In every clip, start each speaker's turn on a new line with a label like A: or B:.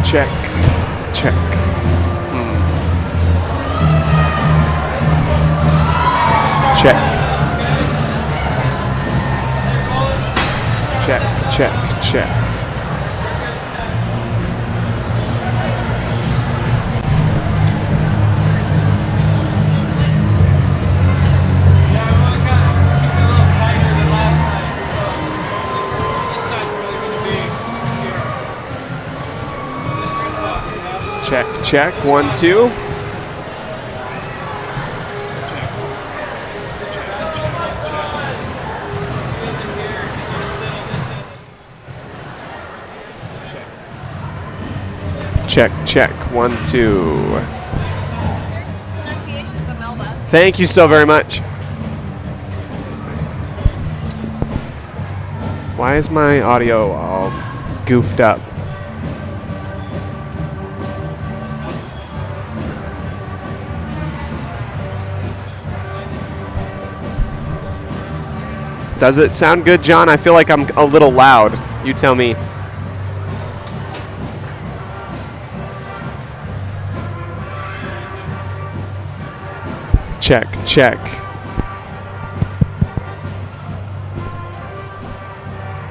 A: Check. Check. Check. Check, check, check. Check, check, 1, 2. Check, check, 1, 2.
B: Pronunciations of Melba.
A: Thank you so very much. Why is my audio all goofed up? Does it sound good, John? I feel like I'm a little loud. You tell me. Check, check.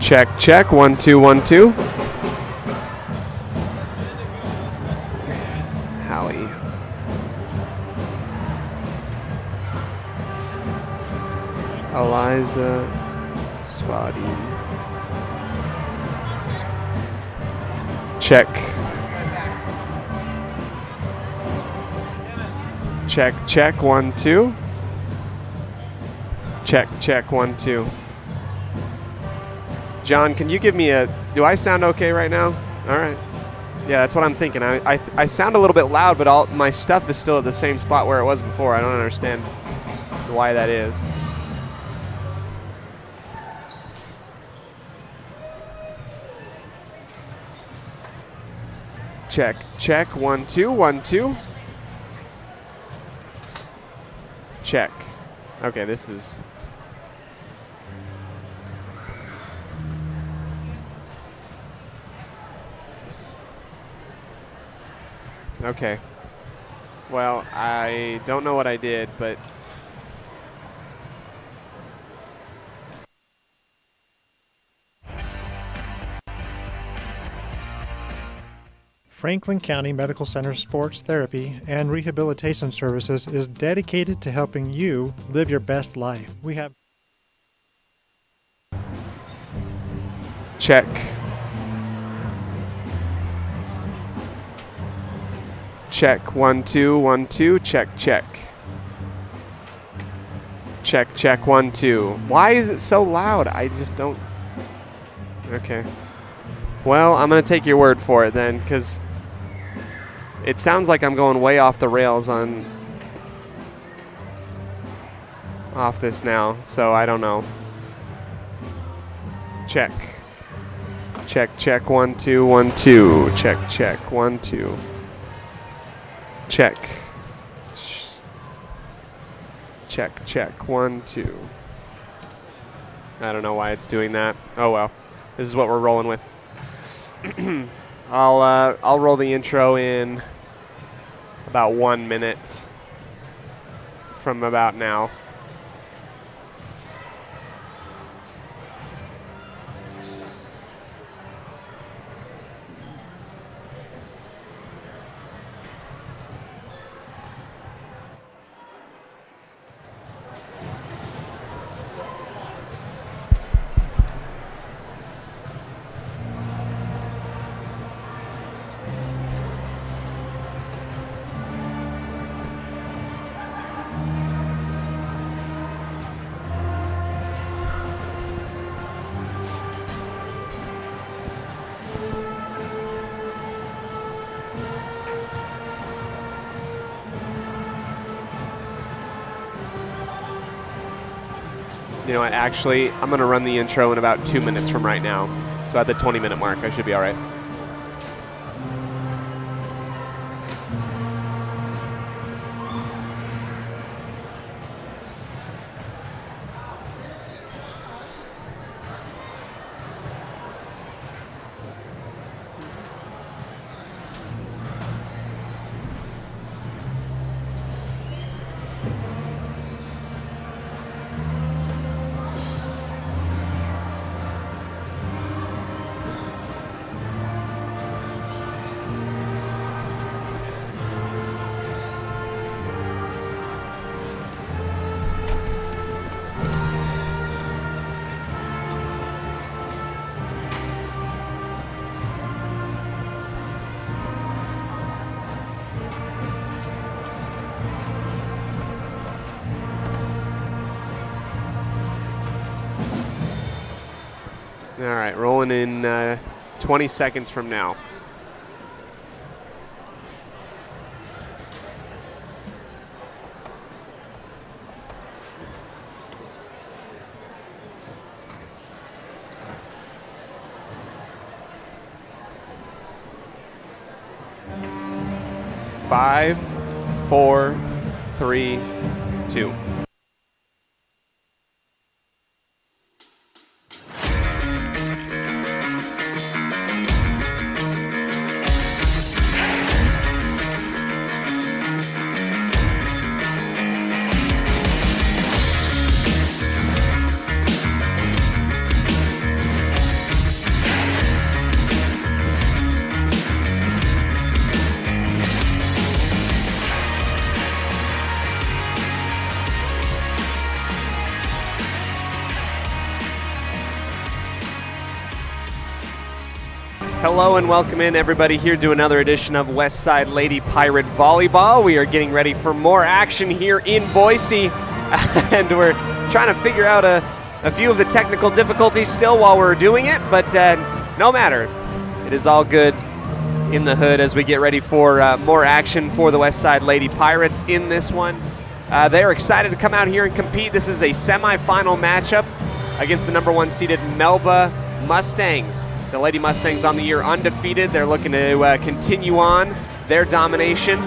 A: Check, check. 1, 2, 1, 2. Hallie. Eliza. Spotty. Check. Check, check, 1, 2. Check, check, 1, 2. John, can you give me a... Do I sound okay right now? All right. Yeah, that's what I'm thinking. I sound a little bit loud, but all my stuff is still at the same spot where it was before. I don't understand why that is. Check, check, 1, 2, 1, 2. Check. Okay, this is... Okay. Well, I don't know what I did, but...
C: Franklin County Medical Center Sports Therapy and Rehabilitation Services is dedicated to helping you live your best life. We have...
A: Check. Check, 1, 2, 1, 2, check, check. Check, check, 1, 2. Why is it so loud? I just don't... Okay. Well, I'm going to take your word for it then, because it sounds like I'm going way off the rails off this now, so I don't know. Check. Check, check, 1, 2, 1, 2. Check, check, 1, 2. Check. Check, check, 1, 2. I don't know why it's doing that. Oh well. This is what we're rolling with. I'll roll the intro in about 1 minute from about now. You know what, actually, I'm going to run the intro in about 2 minutes from right now. So at the 20-minute mark, I should be all right. All right, rolling in 20 seconds from now. Five, 4, 3, 2. Hello and welcome in, everybody, here to another edition of Westside Lady Pirate Volleyball. We are getting ready for more action here in Boise, and we're trying to figure out a few of the technical difficulties still while we're doing it, but no matter. It is all good in the hood as we get ready for more action for the Westside Lady Pirates in this one. They are excited to come out here and compete. This is a semifinal matchup against the number 1 seeded Melba Mustangs. The Lady Mustangs on the year undefeated. They're looking to continue on their domination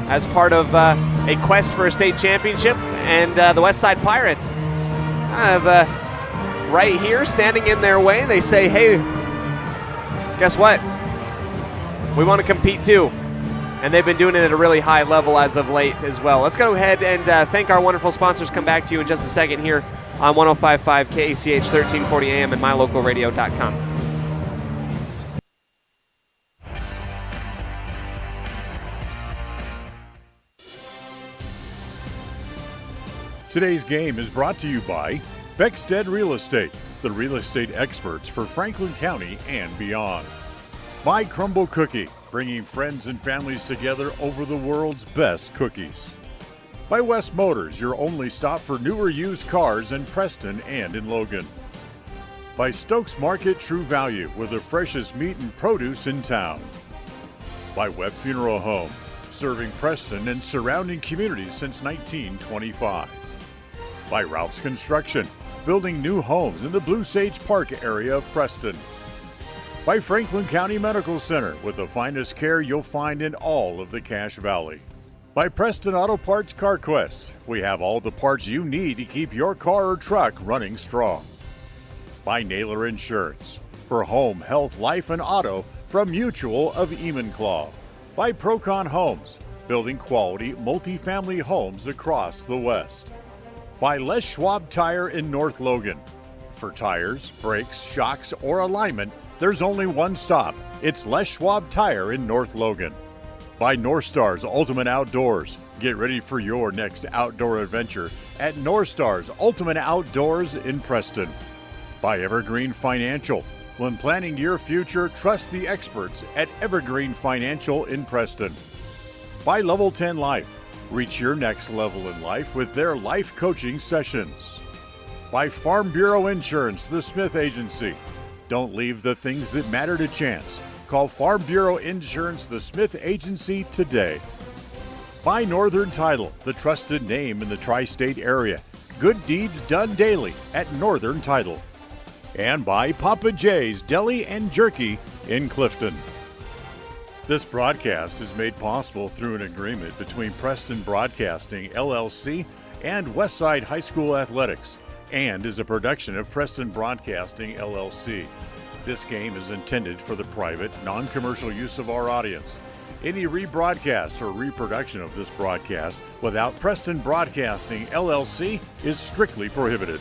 A: as part of a quest for a state championship. And the Westside Pirates kind of right here standing in their way. They say, hey, guess what? We want to compete too. And they've been doing it at a really high level as of late as well. Let's go ahead and thank our wonderful sponsors. Come back to you in just a second here on 105.5 KACH 1340 AM and mylocalradio.com.
B: Today's game is brought to you by Beckstead Real Estate, the real estate experts for Franklin County and beyond. By Crumble Cookie, bringing friends and families together over the world's best cookies. By West Motors, your only stop for newer used cars in Preston and in Logan. By Stokes Market True Value, with the freshest meat and produce in town. By Webb Funeral Home, serving Preston and surrounding communities since 1925. By Ralph's Construction, building new homes in the Blue Sage Park area of Preston. By Franklin County Medical Center, with the finest care you'll find in all of the Cache Valley. By Preston Auto Parts CarQuest, we have all the parts you need to keep your car or truck running strong. By Naylor Insurance, for home, health, life, and auto from Mutual of Enumclaw. By Procon Homes, building quality multifamily homes across the West. By Les Schwab Tire in North Logan. For tires, brakes, shocks, or alignment, there's only one stop. It's Les Schwab Tire in North Logan. By North Stars Ultimate Outdoors. Get ready for your next outdoor adventure at North Stars Ultimate Outdoors in Preston. By Evergreen Financial. When planning your future, trust the experts at Evergreen Financial in Preston. By Level 10 Life. Reach your next level in life with their life coaching sessions. By Farm Bureau Insurance, the Smith Agency. Don't leave the things that matter to chance. Call Farm Bureau Insurance, the Smith Agency today. By Northern Title, the trusted name in the tri-state area. Good deeds done daily at Northern Title. And by Papa J's Deli and Jerky in Clifton. This broadcast is made possible through an agreement between Preston Broadcasting, LLC, and Westside High School Athletics, and is a production of Preston Broadcasting, LLC. This game is intended for the private, non-commercial use of our audience. Any rebroadcast or reproduction of this broadcast without Preston Broadcasting, LLC is strictly prohibited.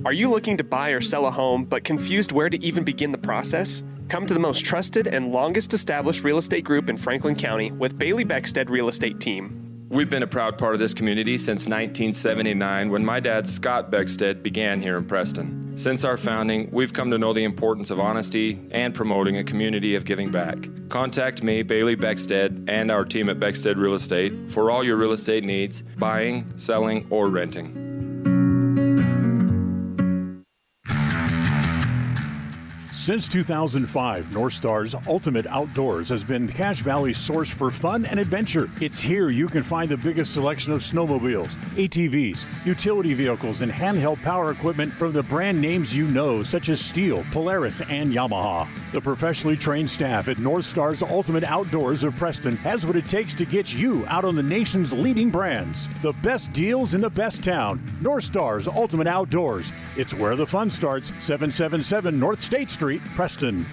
D: Are you looking to buy or sell a home but confused where to even begin the process? Come to the most trusted and longest established real estate group in Franklin County with Bailey Beckstead Real Estate Team.
E: We've been a proud part of this community since 1979 when my dad, Scott Beckstead, began here in Preston. Since our founding, we've come to know the importance of honesty and promoting a community of giving back. Contact me, Bailey Beckstead, and our team at Beckstead Real Estate for all your real estate needs, buying, selling, or renting.
B: Since 2005, North Star's Ultimate Outdoors has been Cache Valley's source for fun and adventure. It's here you can find the biggest selection of snowmobiles, ATVs, utility vehicles, and handheld power equipment from the brand names you know, such as Steel, Polaris, and Yamaha. The professionally trained staff at North Star's Ultimate Outdoors of Preston has what it takes to get you out on the nation's leading brands. The best deals in the best town. North Star's Ultimate Outdoors. It's where the fun starts. 777 North State Street, Preston.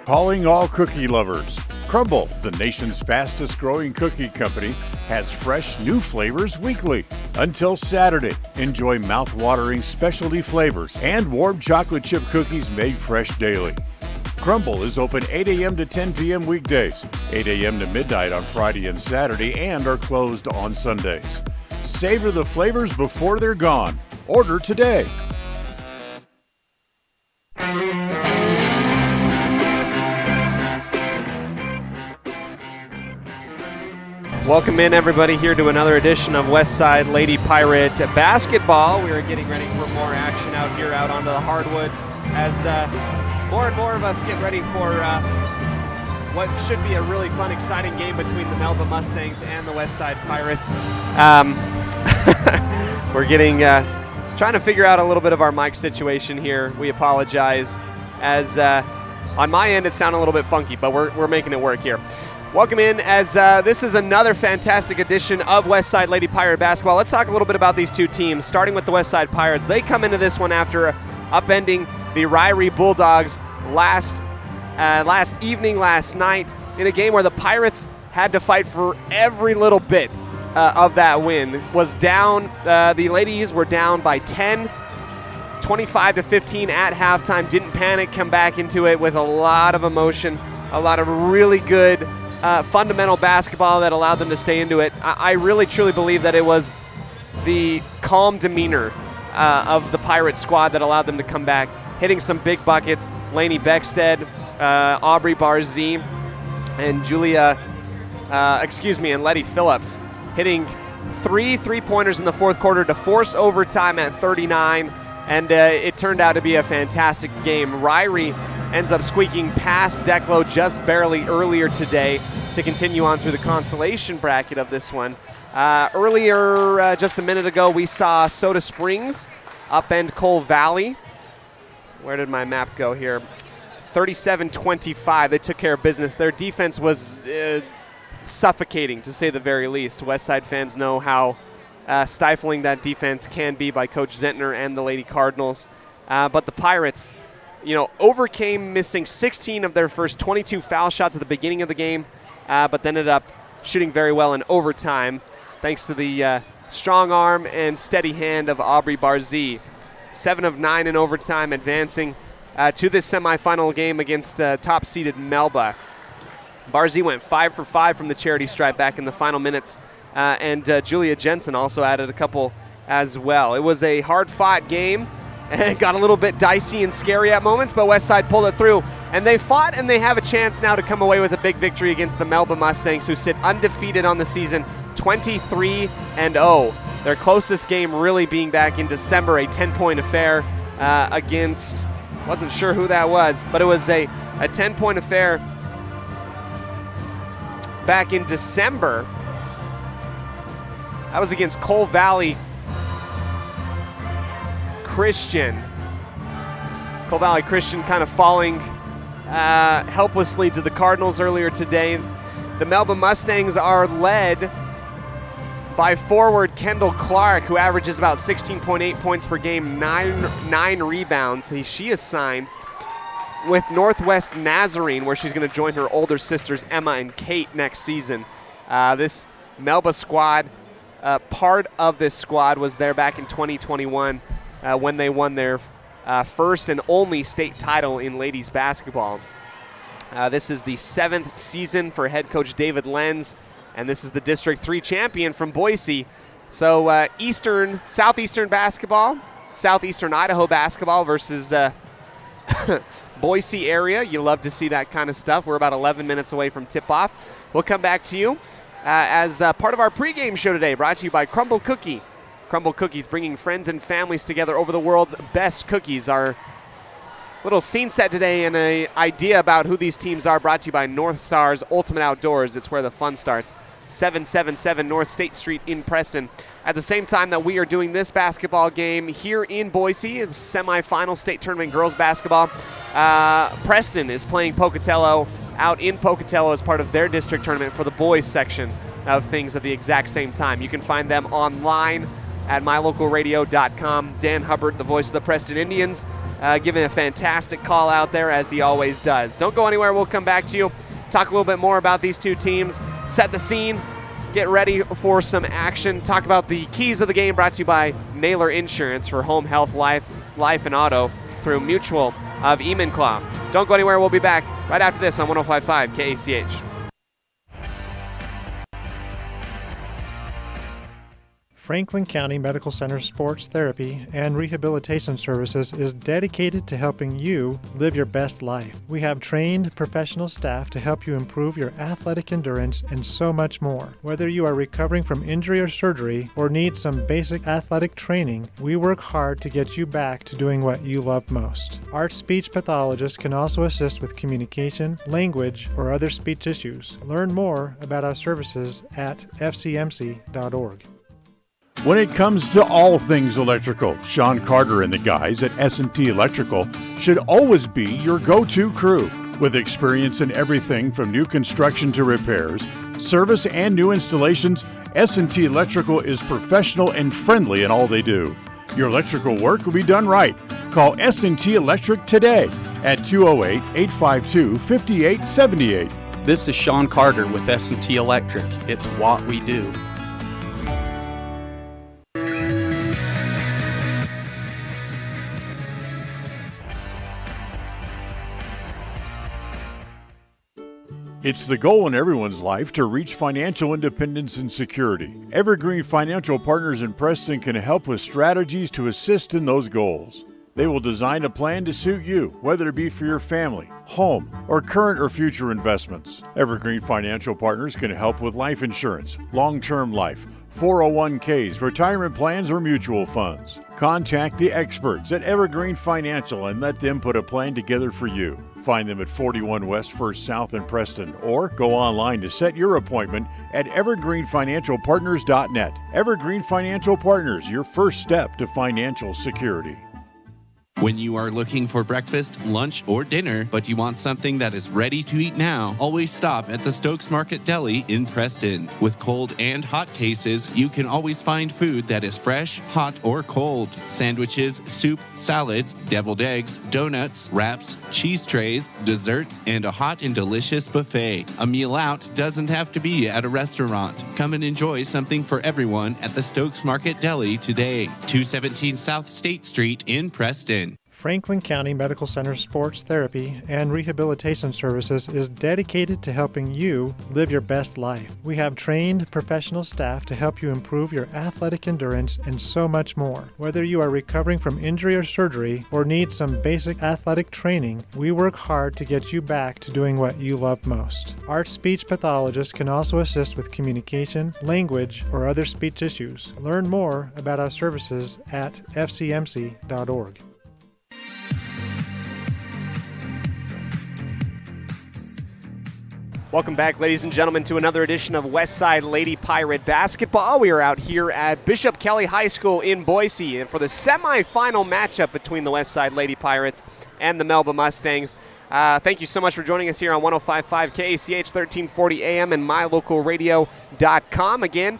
B: Calling all cookie lovers. Crumble, the nation's fastest growing cookie company, has fresh new flavors weekly. Until Saturday, enjoy mouth-watering specialty flavors and warm chocolate chip cookies made fresh daily. Crumble is open 8 a.m. to 10 p.m. weekdays, 8 a.m. to midnight on Friday and Saturday, and are closed on Sundays. Savor the flavors before they're gone. Order today.
A: Welcome in, everybody, here to another edition of Westside Lady Pirate Basketball. We are getting ready for more action out here, out onto the hardwood, as more and more of us get ready for what should be a really fun, exciting game between the Melba Mustangs and the Westside Pirates. We're getting trying to figure out a little bit of our mic situation here. We apologize, as on my end it sounded a little bit funky, but we're making it work here. Welcome in, as this is another fantastic edition of Westside Lady Pirate Basketball. Let's talk a little bit about these two teams, starting with the Westside Pirates. They come into this one after upending the Ryrie Bulldogs last night in a game where the Pirates had to fight for every little bit of that win. Was down, the ladies were down by 10, 25-15 at halftime. Didn't panic, come back into it with a lot of emotion, a lot of really good fundamental basketball that allowed them to stay into it. I really truly believe that it was the calm demeanor of the Pirate squad that allowed them to come back, hitting some big buckets. Lainey Beckstead, Aubrey Barzee, and and Letty Phillips hitting three-pointers in the fourth quarter to force overtime at 39, and it turned out to be a fantastic game. Ryrie ends up squeaking past Declo just barely earlier today to continue on through the consolation bracket of this one. Earlier, just a minute ago, we saw Soda Springs upend Cole Valley. Where did my map go here? 37-25. They took care of business. Their defense was suffocating, to say the very least. Westside fans know how stifling that defense can be by Coach Zentner and the Lady Cardinals. But the Pirates, overcame missing 16 of their first 22 foul shots at the beginning of the game, but then ended up shooting very well in overtime, thanks to the strong arm and steady hand of Aubrey Barzee. 7 of 9 in overtime, advancing to this semifinal game against top-seeded Melba. Barzee went 5 for 5 from the charity stripe back in the final minutes, and Julia Jensen also added a couple as well. It was a hard-fought game, and it got a little bit dicey and scary at moments, but Westside pulled it through, and they fought, and they have a chance now to come away with a big victory against the Melba Mustangs, who sit undefeated on the season, 23-0. Their closest game really being back in December, a 10-point affair against, wasn't sure who that was, but it was a 10-point affair back in December. That was against Cole Valley Christian. Cole Valley Christian kind of falling helplessly to the Cardinals earlier today. The Melba Mustangs are led by forward Kendall Clark, who averages about 16.8 points per game, 9 rebounds. She is signed with Northwest Nazarene, where she's going to join her older sisters Emma and Kate next season. This Melba squad, part of this squad was there back in 2021 when they won their first and only state title in ladies basketball. This is the 7th season for head coach David Lenz, and this is the District 3 champion from Boise. So Southeastern basketball, Southeastern Idaho basketball versus Boise area. You love to see that kind of stuff. We're about 11 minutes away from tip-off. We'll come back to you as part of our pregame show today, brought to you by Crumble Cookie. Crumble Cookies, bringing friends and families together over the world's best cookies. Our little scene set today and an idea about who these teams are brought to you by North Stars Ultimate Outdoors. It's where the fun starts. 777 North State Street in Preston. At the same time that we are doing this basketball game here in Boise, the semifinal state tournament girls basketball, Preston is playing Pocatello out in Pocatello as part of their district tournament for the boys section of things at the exact same time. You can find them online at mylocalradio.com. Dan Hubbard, the voice of the Preston Indians, giving a fantastic call out there as he always does. Don't go anywhere. We'll come back to you, talk a little bit more about these two teams, set the scene, get ready for some action, talk about the keys of the game brought to you by Naylor Insurance for home, health, life, and auto through Mutual of Enumclaw. Don't go anywhere. We'll be back right after this on 105.5 KACH.
C: Franklin County Medical Center Sports Therapy and Rehabilitation Services is dedicated to helping you live your best life. We have trained professional staff to help you improve your athletic endurance and so much more. Whether you are recovering from injury or surgery or need some basic athletic training, we work hard to get you back to doing what you love most. Our speech pathologist can also assist with communication, language, or other speech issues. Learn more about our services at fcmc.org.
B: When it comes to all things electrical, Sean Carter and the guys at S&T Electrical should always be your go-to crew. With experience in everything from new construction to repairs, service, and new installations, S&T Electrical is professional and friendly in all they do. Your electrical work will be done right. Call S&T Electric today at 208-852-5878.
F: This is Sean Carter with S&T Electric. It's what we do.
B: It's the goal in everyone's life to reach financial independence and security. Evergreen Financial Partners in Preston can help with strategies to assist in those goals. They will design a plan to suit you, whether it be for your family, home, or current or future investments. Evergreen Financial Partners can help with life insurance, long-term life, 401ks, retirement plans, or mutual funds. Contact the experts at Evergreen Financial and let them put a plan together for you. Find them at 41 West 1st South in Preston or go online to set your appointment at evergreenfinancialpartners.net. Evergreen Financial Partners, your first step to financial security.
G: When you are looking for breakfast, lunch, or dinner, but you want something that is ready to eat now, always stop at the Stokes Market Deli in Preston. With cold and hot cases, you can always find food that is fresh, hot, or cold. Sandwiches, soup, salads, deviled eggs, donuts, wraps, cheese trays, desserts, and a hot and delicious buffet. A meal out doesn't have to be at a restaurant. Come and enjoy something for everyone at the Stokes Market Deli today. 217 South State Street in Preston.
C: Franklin County Medical Center Sports Therapy and Rehabilitation Services is dedicated to helping you live your best life. We have trained professional staff to help you improve your athletic endurance and so much more. Whether you are recovering from injury or surgery or need some basic athletic training, we work hard to get you back to doing what you love most. Our speech pathologist can also assist with communication, language, or other speech issues. Learn more about our services at fcmc.org.
A: Welcome back, ladies and gentlemen, to another edition of Westside Lady Pirate Basketball. We are out here at Bishop Kelly High School in Boise, and for the semifinal matchup between the Westside Lady Pirates and the Melba Mustangs. Thank you so much for joining us here on 105.5 KACH, 1340 AM, and mylocalradio.com. Again,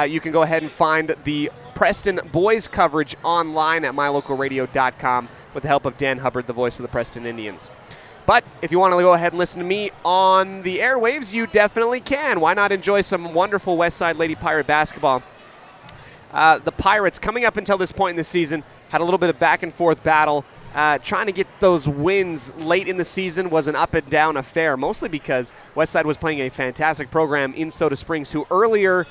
A: you can go ahead and find the Preston boys coverage online at mylocalradio.com with the help of Dan Hubbard, the voice of the Preston Indians. But if you want to go ahead and listen to me on the airwaves, you definitely can. Why not enjoy some wonderful Westside Lady Pirate basketball? The Pirates, coming up until this point in the season, had a little bit of back-and-forth battle. Trying to get those wins late in the season was an up-and-down affair, mostly because Westside was playing a fantastic program in Soda Springs, who earlier,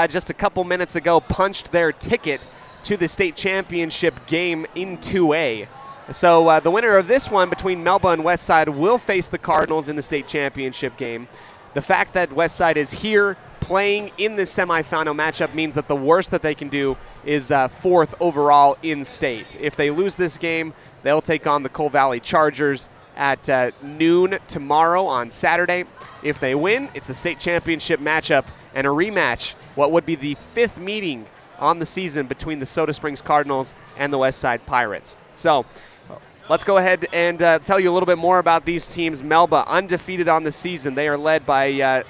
A: just a couple minutes ago, punched their ticket to the state championship game in 2A. So the winner of this one between Melba and Westside will face the Cardinals in the state championship game. The fact that Westside is here playing in this semifinal matchup means that the worst that they can do is 4th overall in state. If they lose this game, they'll take on the Coal Valley Chargers at noon tomorrow on Saturday. If they win, it's a state championship matchup and a rematch, what would be the 5th meeting on the season between the Soda Springs Cardinals and the Westside Pirates. So let's go ahead and tell you a little bit more about these teams. Melba, undefeated on the season. They are led by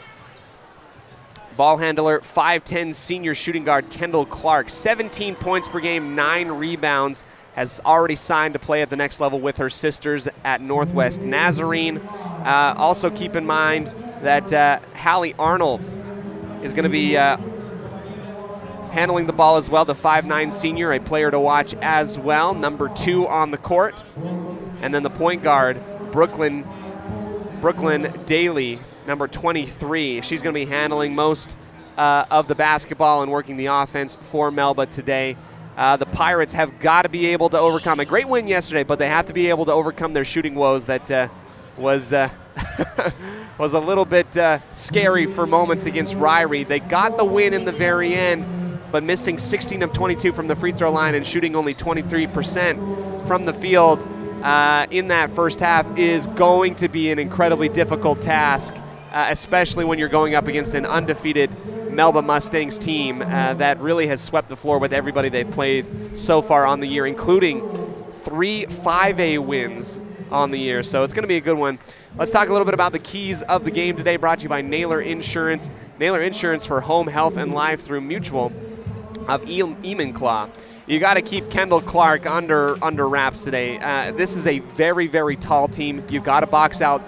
A: ball handler, 5'10", senior shooting guard Kendall Clark. 17 points per game, 9 rebounds. Has already signed to play at the next level with her sisters at Northwest Nazarene. Also keep in mind that Hallie Arnold is going to be handling the ball as well, the 5'9" senior, a player to watch as well, number 2 on the court. And then the point guard, Brooklyn Daly, number 23. She's going to be handling most of the basketball and working the offense for Melba today. The Pirates have got to be able to overcome a great win yesterday, but they have to be able to overcome their shooting woes that was was a little bit scary for moments against Ryrie. They got the win in the very end, but missing 16 of 22 from the free throw line and shooting only 23% from the field in that first half is going to be an incredibly difficult task, especially when you're going up against an undefeated Melba Mustangs team that really has swept the floor with everybody they've played so far on the year, including 3 5A wins on the year. So it's going to be a good one. Let's talk a little bit about the keys of the game today, brought to you by Naylor Insurance. Naylor Insurance for home, health, and life through Mutual of Enumclaw. You got to keep Kendall Clark under wraps today. This is a very, very tall team. You've got to box out.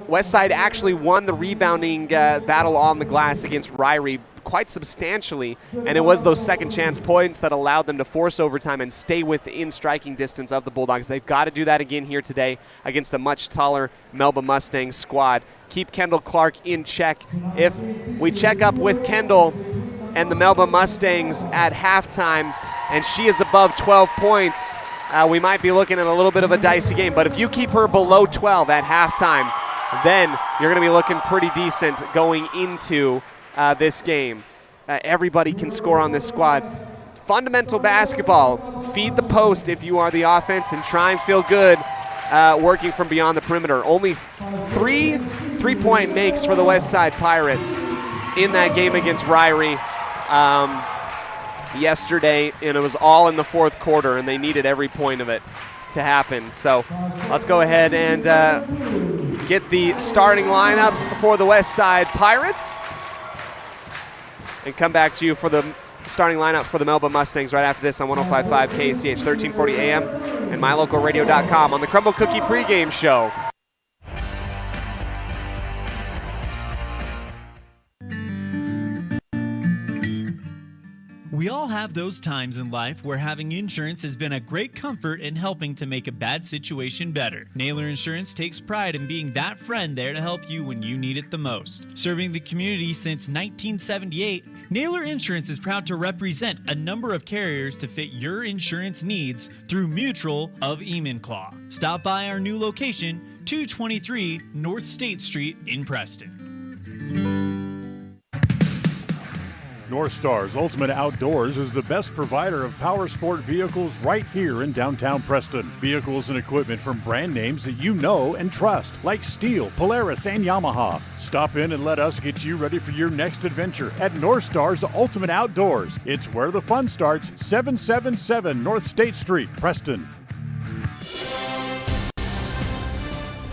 A: Westside actually won the rebounding battle on the glass against Ryrie quite substantially, and it was those second chance points that allowed them to force overtime and stay within striking distance of the Bulldogs. They've got to do that again here today against a much taller Melba Mustangs squad. Keep Kendall Clark in check. If we check up with Kendall and the Melba Mustangs at halftime and she is above 12 points, we might be looking at a little bit of a dicey game. But if you keep her below 12 at halftime, then you're going to be looking pretty decent going into this game. Everybody can score on this squad. Fundamental basketball. Feed the post if you are the offense and try and feel good working from beyond the perimeter. Only 3 3-point makes for the Westside Pirates in that game against Ryrie yesterday, and it was all in the fourth quarter, and they needed every point of it to happen. So let's go ahead and get the starting lineups for the Westside Pirates and come back to you for the starting lineup for the Melba Mustangs right after this on 105.5 KCH, 1340 AM and mylocalradio.com on the Crumble Cookie pregame show.
H: We all have those times in life where having insurance has been a great comfort in helping to make a bad situation better. Naylor Insurance takes pride in being that friend there to help you when you need it the most. Serving the community since 1978, Naylor Insurance is proud to represent a number of carriers to fit your insurance needs through Mutual of Enumclaw. Stop by our new location, 223 North State Street in Preston.
B: North Star's Ultimate Outdoors is the best provider of power sport vehicles right here in downtown Preston. Vehicles and equipment from brand names that you know and trust, like Steel, Polaris, and Yamaha. Stop in and let us get you ready for your next adventure at North Star's Ultimate Outdoors. It's where the fun starts, 777 North State Street, Preston.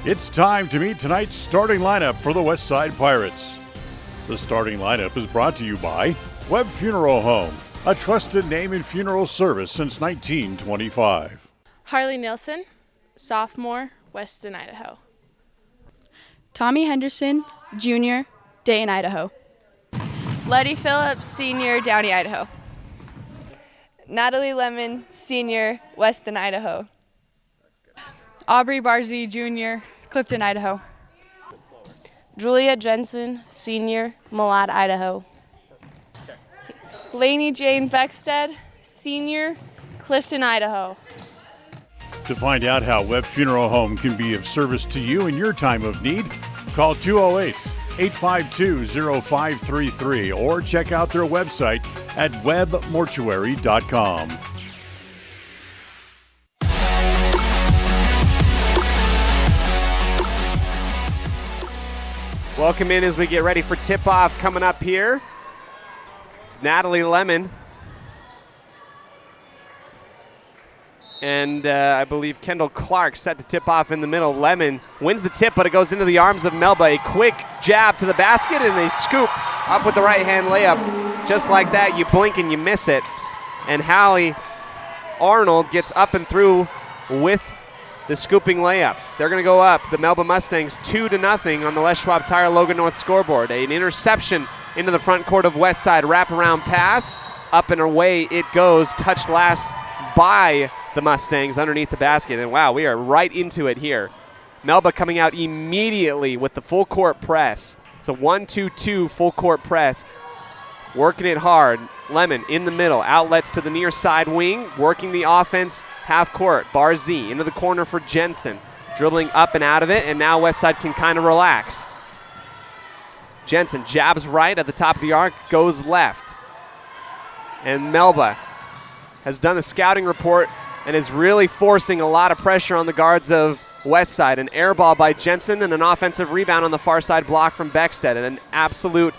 B: It's time to meet tonight's starting lineup for the Westside Pirates. The starting lineup is brought to you by Webb Funeral Home, a trusted name in funeral service since 1925.
I: Harley Nielsen, sophomore, Weston, Idaho.
J: Tommy Henderson, junior, Dayton, Idaho.
K: Letty Phillips, senior, Downey, Idaho. Natalie Lemon, senior, Weston, Idaho.
J: Aubrey Barzy, junior, Clifton, Idaho.
L: Julia Jensen, senior, Malad, Idaho.
I: Lainey Jane Beckstead, senior, Clifton, Idaho.
B: To find out how Webb Funeral Home can be of service to you in your time of need, call 852-0533 or check out their website at webmortuary.com.
A: Welcome in as we get ready for tip-off coming up here. It's Natalie Lemon. And I believe Kendall Clark set to tip off in the middle. Lemon wins the tip, but it goes into the arms of Melba. A quick jab to the basket and a scoop up with the right-hand layup. Just like that, you blink and you miss it. And Hallie Arnold gets up and through with the scooping layup. They're going to go up, the Melba Mustangs, 2-0 on the Les Schwab Tire Logan North scoreboard. An interception into the front court of Westside. Wraparound pass. Up and away it goes. Touched last by the Mustangs underneath the basket. And wow, we are right into it here. Melba coming out immediately with the full court press. It's a 1-2-2 full court press. Working it hard. Lemon in the middle. Outlets to the near side wing. Working the offense half court. Barzee into the corner for Jensen. Dribbling up and out of it, and now Westside can kind of relax. Jensen jabs right at the top of the arc, goes left. And Melba has done a scouting report and is really forcing a lot of pressure on the guards of Westside. An air ball by Jensen and an offensive rebound on the far side block from Beckstead. And an absolute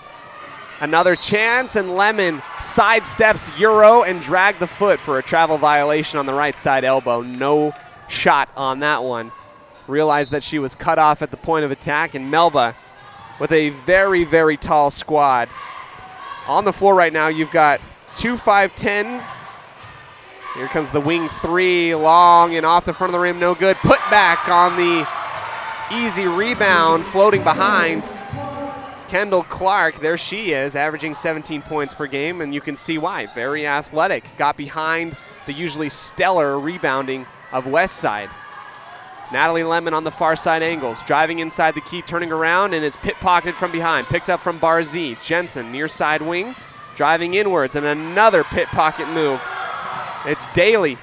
A: another chance, and Lemon sidesteps Euro and dragged the foot for a travel violation on the right side elbow. No shot on that one. Realized that she was cut off at the point of attack, and Melba with a very, very tall squad. On the floor right now, you've got 2 5'10". Here comes the wing three, long and off the front of the rim, no good. Put back on the easy rebound, floating behind. Kendall Clark, there she is, averaging 17 points per game, and you can see why. Very athletic. Got behind the usually stellar rebounding of Westside. Natalie Lemon on the far side angles, driving inside the key, turning around, and is pit-pocketed from behind. Picked up from Barzee. Jensen, near side wing, driving inwards, and another pit-pocket move. It's Daly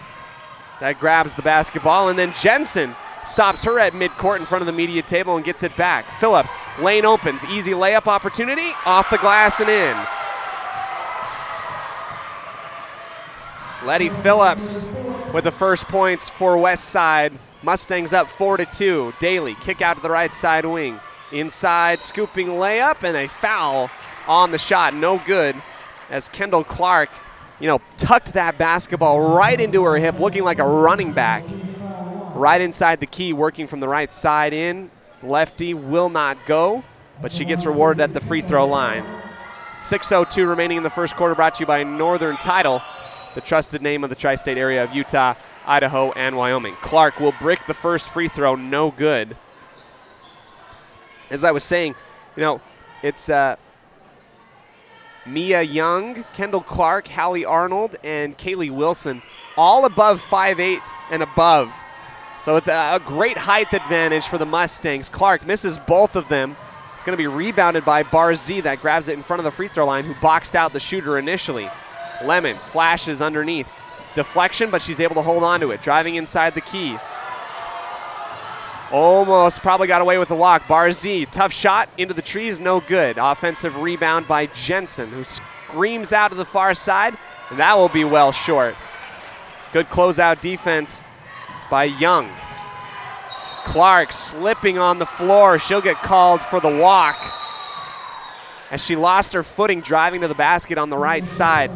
A: that grabs the basketball, and then Jensen stops her at midcourt in front of the media table and gets it back. Phillips, lane opens, easy layup opportunity, off the glass and in. Letty Phillips with the first points for Westside. Mustangs up 4-2. Daly, kick out to the right side wing. Inside, scooping layup, and a foul on the shot. No good, as Kendall Clark, tucked that basketball right into her hip, looking like a running back. Right inside the key, working from the right side in. Lefty will not go, but she gets rewarded at the free throw line. 6:02 remaining in the first quarter, brought to you by Northern Title, the trusted name of the tri-state area of Utah, Idaho, and Wyoming. Clark will brick the first free throw, no good. As I was saying, it's Mia Young, Kendall Clark, Hallie Arnold, and Kaylee Wilson, all above 5'8" and above. So it's a great height advantage for the Mustangs. Clark misses both of them. It's going to be rebounded by Barzee that grabs it in front of the free throw line, who boxed out the shooter initially. Lemon flashes underneath. Deflection, but she's able to hold on to it. Driving inside the key. Almost probably got away with the walk. Barzee, tough shot into the trees, no good. Offensive rebound by Jensen, who screams out to the far side. And that will be well short. Good closeout defense by Young. Clark slipping on the floor. She'll get called for the walk as she lost her footing driving to the basket on the right side.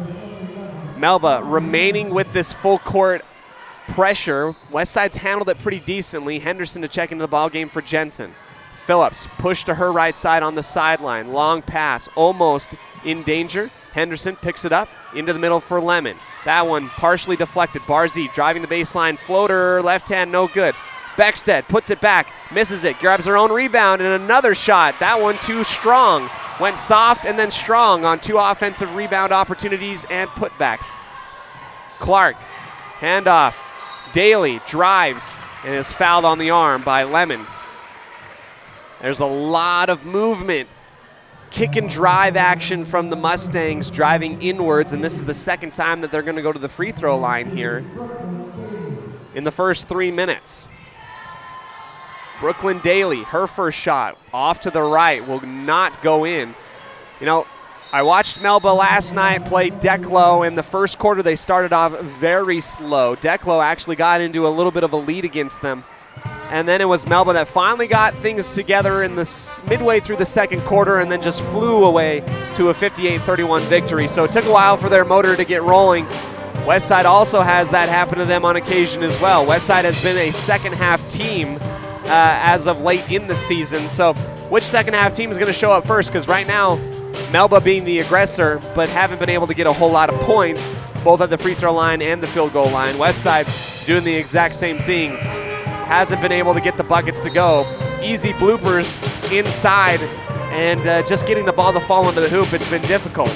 A: Melba remaining with this full court pressure. Westside's handled it pretty decently. Henderson to check into the ball game for Jensen. Phillips pushed to her right side on the sideline. Long pass, almost in danger. Henderson picks it up into the middle for Lemon. That one partially deflected. Barzee driving the baseline. Floater, left hand, no good. Beckstead puts it back, misses it, grabs her own rebound, and another shot. That one too strong. Went soft and then strong on 2 offensive rebound opportunities and putbacks. Clark, handoff. Daly drives and is fouled on the arm by Lemon. There's a lot of movement. Kick and drive action from the Mustangs, driving inwards, and this is the second time that they're going to go to the free throw line here in the first 3 minutes. Brooklyn Daly, her first shot, off to the right, will not go in. You know, I watched Melba last night play Declo. In the first quarter, they started off very slow. Declo actually got into a little bit of a lead against them. And then it was Melba that finally got things together in the midway through the second quarter and then just flew away to a 58-31 victory. So it took a while for their motor to get rolling. Westside also has that happen to them on occasion as well. Westside has been a second half team as of late in the season. So which second half team is going to show up first? Because right now, Melba being the aggressor, but haven't been able to get a whole lot of points, both at the free throw line and the field goal line. Westside doing the exact same thing. Hasn't been able to get the buckets to go. Easy bloopers inside and just getting the ball to fall into the hoop. It's been difficult.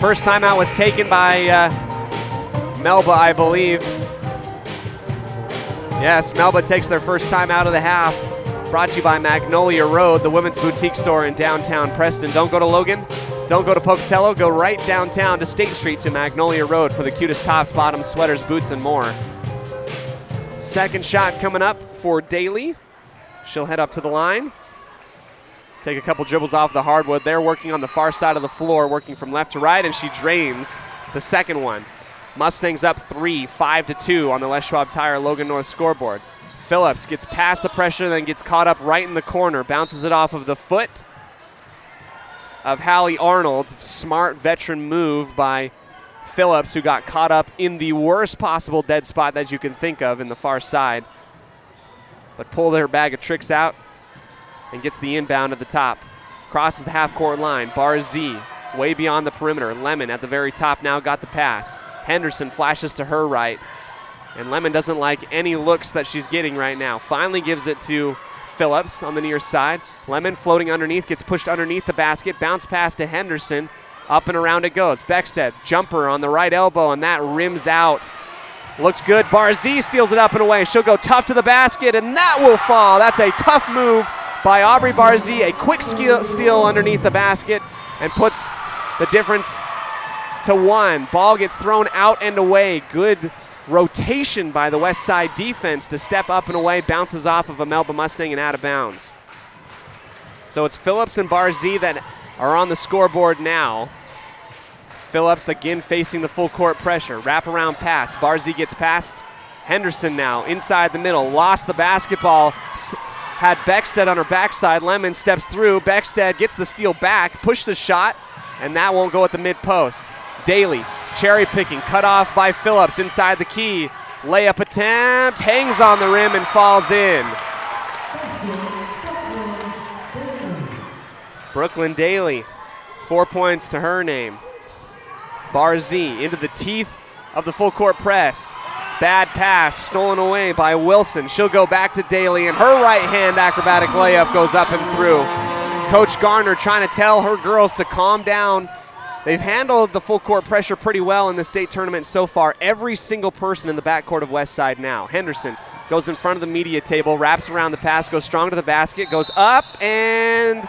A: First timeout was taken by Melba, I believe. Yes, Melba takes their first time out of the half. Brought to you by Magnolia Road, the women's boutique store in downtown Preston. Don't go to Logan. Don't go to Pocatello. Go right downtown to State Street to Magnolia Road for the cutest tops, bottoms, sweaters, boots, and more. Second shot coming up for Daly. She'll head up to the line. Take a couple dribbles off the hardwood. They're working on the far side of the floor, working from left to right, and she drains the second one. Mustangs up 3, 5-2 on the Les Schwab Tire Logan North scoreboard. Phillips gets past the pressure, then gets caught up right in the corner. Bounces it off of the foot of Hallie Arnold. Smart veteran move by Phillips, who got caught up in the worst possible dead spot that you can think of in the far side. But pulled her bag of tricks out and gets the inbound at the top. Crosses the half-court line. Bar Z way beyond the perimeter. Lemon at the very top now got the pass. Henderson flashes to her right. And Lemon doesn't like any looks that she's getting right now. Finally gives it to Phillips on the near side. Lemon floating underneath, gets pushed underneath the basket. Bounce pass to Henderson. Up and around it goes. Beckstead, jumper on the right elbow, and that rims out. Looked good. Barzee steals it up and away. She'll go tough to the basket, and that will fall. That's a tough move by Aubrey Barzee. A quick steal underneath the basket and puts the difference to 1. Ball gets thrown out and away. Good rotation by the West Side defense to step up and away. Bounces off of a Melba Mustang and out of bounds. So it's Phillips and Barzee that are on the scoreboard now. Phillips again facing the full court pressure. Wraparound pass. Barzee gets past Henderson now inside the middle. Lost the basketball. Had Beckstead on her backside. Lemon steps through. Beckstead gets the steal back. Push the shot, and that won't go at the mid post. Daly cherry picking. Cut off by Phillips inside the key. Layup attempt. Hangs on the rim and falls in. Brooklyn Daly, 4 points to her name. Barzee into the teeth of the full court press. Bad pass stolen away by Wilson. She'll go back to Daly, and her right hand acrobatic layup goes up and through. Coach Garner trying to tell her girls to calm down. They've handled the full court pressure pretty well in the state tournament so far. Every single person in the backcourt of Westside now. Henderson goes in front of the media table, wraps around the pass, goes strong to the basket, goes up, and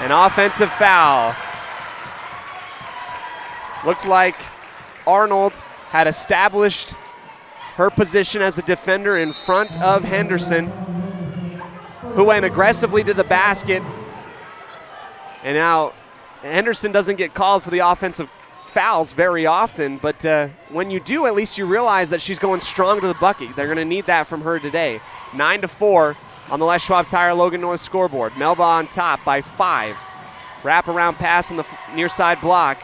A: an offensive foul. Looked like Arnold had established her position as a defender in front of Henderson, who went aggressively to the basket. And now Henderson doesn't get called for the offensive fouls very often, but when you do, at least you realize that she's going strong to the bucket. They're going to need that from her today. 9-4 on the Les Schwab Tire Logan North scoreboard. Melba on top by 5. Wraparound pass on the near side block.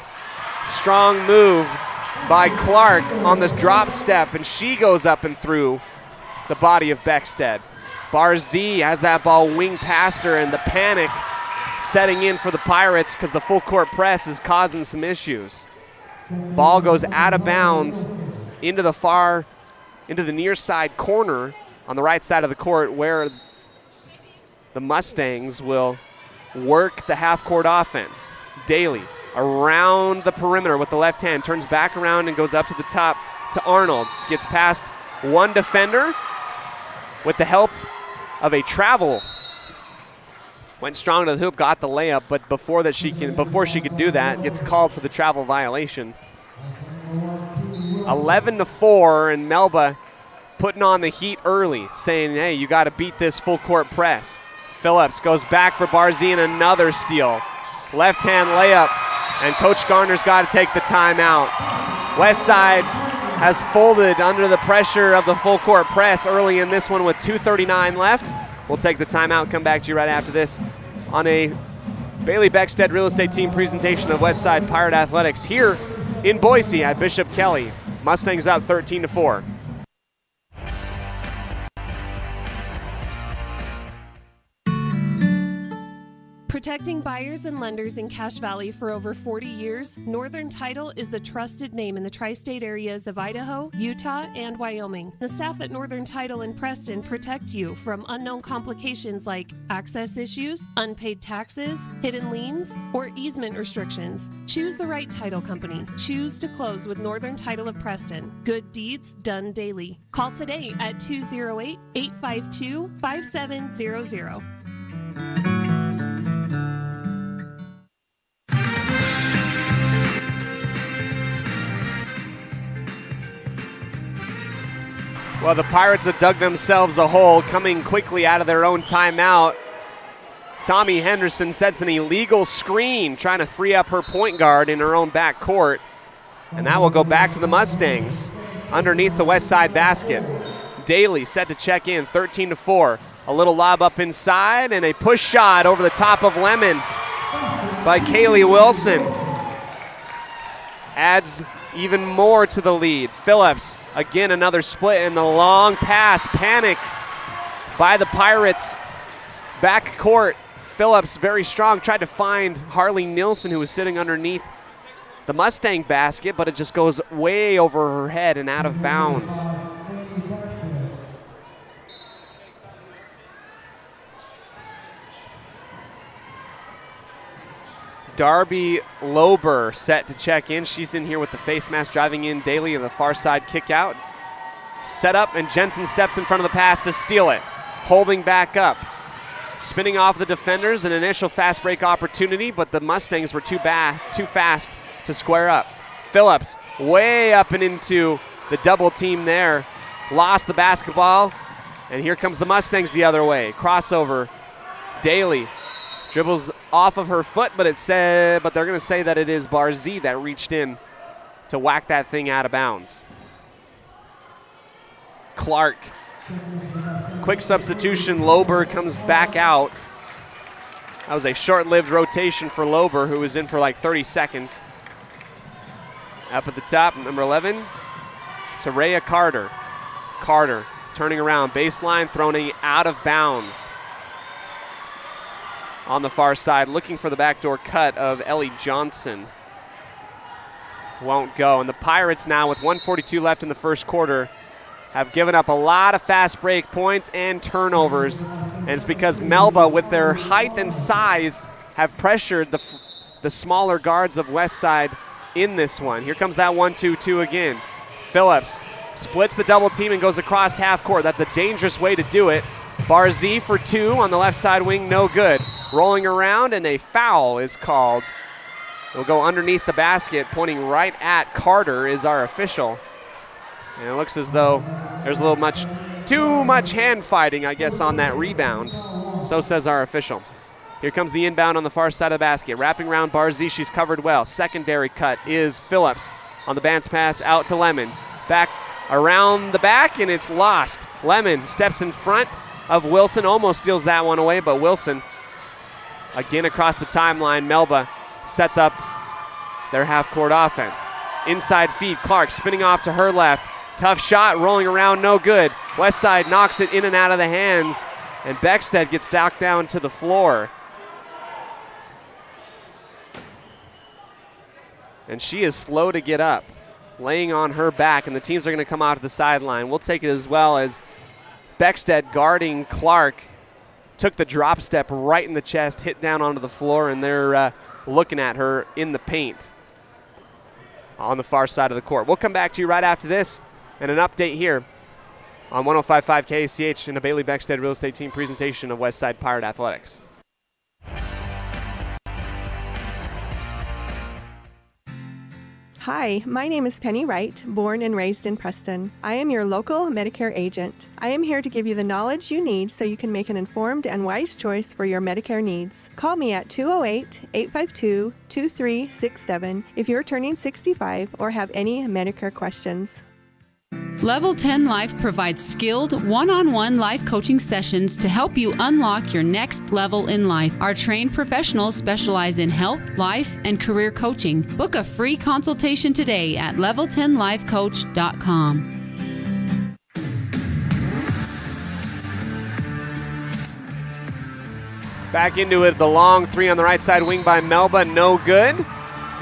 A: Strong move by Clark on this drop step, and she goes up and through the body of Beckstead. Barzee has that ball wing past her, and the panic setting in for the Pirates because the full court press is causing some issues. Ball goes out of bounds into the near side corner on the right side of the court, where the Mustangs will work the half-court offense. Daly around the perimeter with the left hand, turns back around and goes up to the top to Arnold. Gets past one defender with the help of a travel. Went strong to the hoop, got the layup, but before she could do that, gets called for the travel violation. 11-4, and Melba putting on the heat early, saying, hey, you got to beat this full court press. Phillips goes back for Barzee and another steal. Left-hand layup, and Coach Garner's got to take the timeout. Westside has folded under the pressure of the full court press early in this one with 2:39 left. We'll take the timeout, come back to you right after this on a Bailey Beckstead Real Estate Team presentation of Westside Pirate Athletics here in Boise at Bishop Kelly. Mustangs up 13-4.
M: Protecting buyers and lenders in Cache Valley for over 40 years, Northern Title is the trusted name in the tri-state areas of Idaho, Utah, and Wyoming. The staff at Northern Title in Preston protect you from unknown complications like access issues, unpaid taxes, hidden liens, or easement restrictions. Choose the right title company. Choose to close with Northern Title of Preston. Good deeds done daily. Call today at 208-852-5700.
A: Well, the Pirates have dug themselves a hole, coming quickly out of their own timeout. Tommy Henderson sets an illegal screen, trying to free up her point guard in her own back court. And that will go back to the Mustangs underneath the west side basket. Daly set to check in, 13-4. A little lob up inside and a push shot over the top of Lemon by Kaylee Wilson. Adds even more to the lead. Phillips, again another split in the long pass. Panic by the Pirates back court. Phillips very strong, tried to find Harley Nilsson, who was sitting underneath the Mustang basket, but it just goes way over her head and out of bounds. Darby Lober set to check in. She's in here with the face mask, driving in Daly on the far side kick out. Set up, and Jensen steps in front of the pass to steal it. Holding back up. Spinning off the defenders, an initial fast break opportunity, but the Mustangs were too fast to square up. Phillips way up and into the double team there. Lost the basketball, and here comes the Mustangs the other way. Crossover. Daly dribbles off of her foot, but they're going to say that it is Barzee that reached in to whack that thing out of bounds. Clark. Quick substitution. Lober comes back out. That was a short-lived rotation for Lober, who was in for like 30 seconds. Up at the top, number 11, Terea Carter. Carter turning around, baseline, thrown out of bounds. On the far side, looking for the backdoor cut of Ellie Johnson. Won't go. And the Pirates now, with 1:42 left in the first quarter, have given up a lot of fast break points and turnovers. And it's because Melba, with their height and size, have pressured the smaller guards of Westside in this one. Here comes that 1-2-2 again. Phillips splits the double team and goes across half court. That's a dangerous way to do it. Barzee for two on the left side wing, no good. Rolling around, and a foul is called. It'll go underneath the basket, pointing right at Carter is our official. And it looks as though there's a little too much hand fighting, I guess, on that rebound. So says our official. Here comes the inbound on the far side of the basket. Wrapping around Barzee, she's covered well. Secondary cut is Phillips on the bounce pass out to Lemon. Back around the back, and it's lost. Lemon steps in front of Wilson, almost steals that one away, but Wilson again across the timeline. Melba sets up their half-court offense. Inside feed, Clark spinning off to her left. Tough shot, rolling around, no good. Westside knocks it in and out of the hands, and Beckstead gets knocked down to the floor. And she is slow to get up, laying on her back, and the teams are going to come out to the sideline. We'll take it as well as Beckstead guarding Clark took the drop step right in the chest, hit down onto the floor, and they're looking at her in the paint on the far side of the court. We'll come back to you right after this and an update here on 105.5 KACH in a Bailey Beckstead Real Estate Team presentation of Westside Pirate Athletics.
N: Hi, my name is Penny Wright, born and raised in Preston. I am your local Medicare agent. I am here to give you the knowledge you need so you can make an informed and wise choice for your Medicare needs. Call me at 208-852-2367 if you're turning 65 or have any Medicare questions.
O: Level 10 Life provides skilled, one-on-one life coaching sessions to help you unlock your next level in life. Our trained professionals specialize in health, life, and career coaching. Book a free consultation today at level10lifecoach.com.
A: Back into it, the long three on the right side wing by Melba, no good.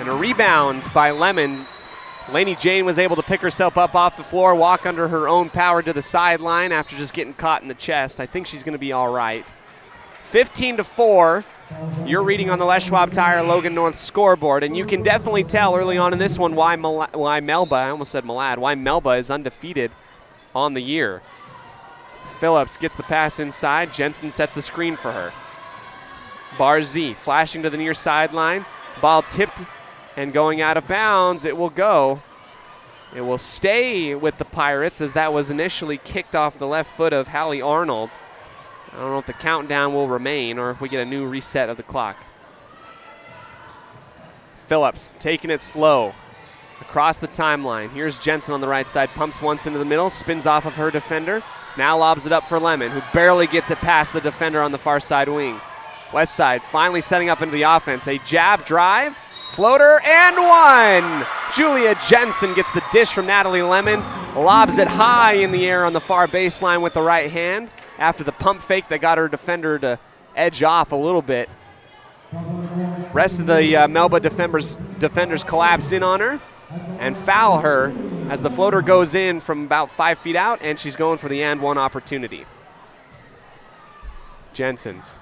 A: And a rebound by Lemon. Lainey Jane was able to pick herself up off the floor, walk under her own power to the sideline after just getting caught in the chest. I think she's going to be all right. 15-4. You're reading on the Les Schwab Tire Logan North scoreboard, and you can definitely tell early on in this one why Melba, I almost said Malad, why Melba is undefeated on the year. Phillips gets the pass inside. Jensen sets the screen for her. Barzee flashing to the near sideline. Ball tipped and going out of bounds. It will go. It will stay with the Pirates as that was initially kicked off the left foot of Hallie Arnold. I don't know if the countdown will remain or if we get a new reset of the clock. Phillips taking it slow across the timeline. Here's Jensen on the right side. Pumps once into the middle, spins off of her defender. Now lobs it up for Lemon, who barely gets it past the defender on the far side wing. West side finally setting up into the offense. A jab drive, floater, and one! Julia Jensen gets the dish from Natalie Lemon, lobs it high in the air on the far baseline with the right hand after the pump fake that got her defender to edge off a little bit. Rest of the Melba defenders collapse in on her and foul her as the floater goes in from about 5 feet out, and she's going for the and one opportunity. Jensen's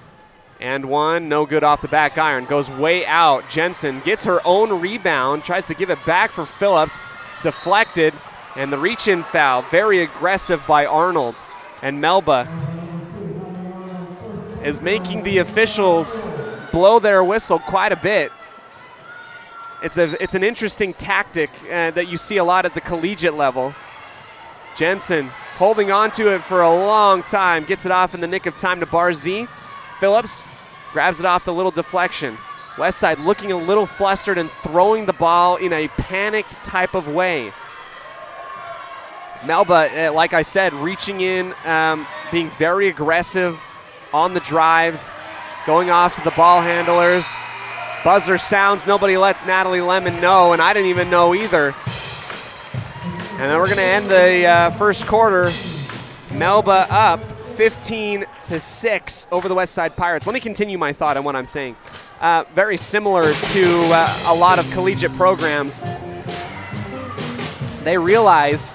A: and one, no good off the back iron, goes way out. Jensen gets her own rebound, tries to give it back for Phillips. It's deflected, and the reach-in foul, very aggressive by Arnold. And Melba is making the officials blow their whistle quite a bit. It's an interesting tactic that you see a lot at the collegiate level. Jensen holding on to it for a long time, gets it off in the nick of time to Barzee. Phillips grabs it off the little deflection. Westside looking a little flustered and throwing the ball in a panicked type of way. Melba, like I said, reaching in, being very aggressive on the drives, going off to the ball handlers. Buzzer sounds, nobody lets Natalie Lemon know, and I didn't even know either. And then we're going to end the first quarter. Melba up 15-6 over the Westside Pirates. Let me continue my thought on what I'm saying. Very similar to a lot of collegiate programs. They realize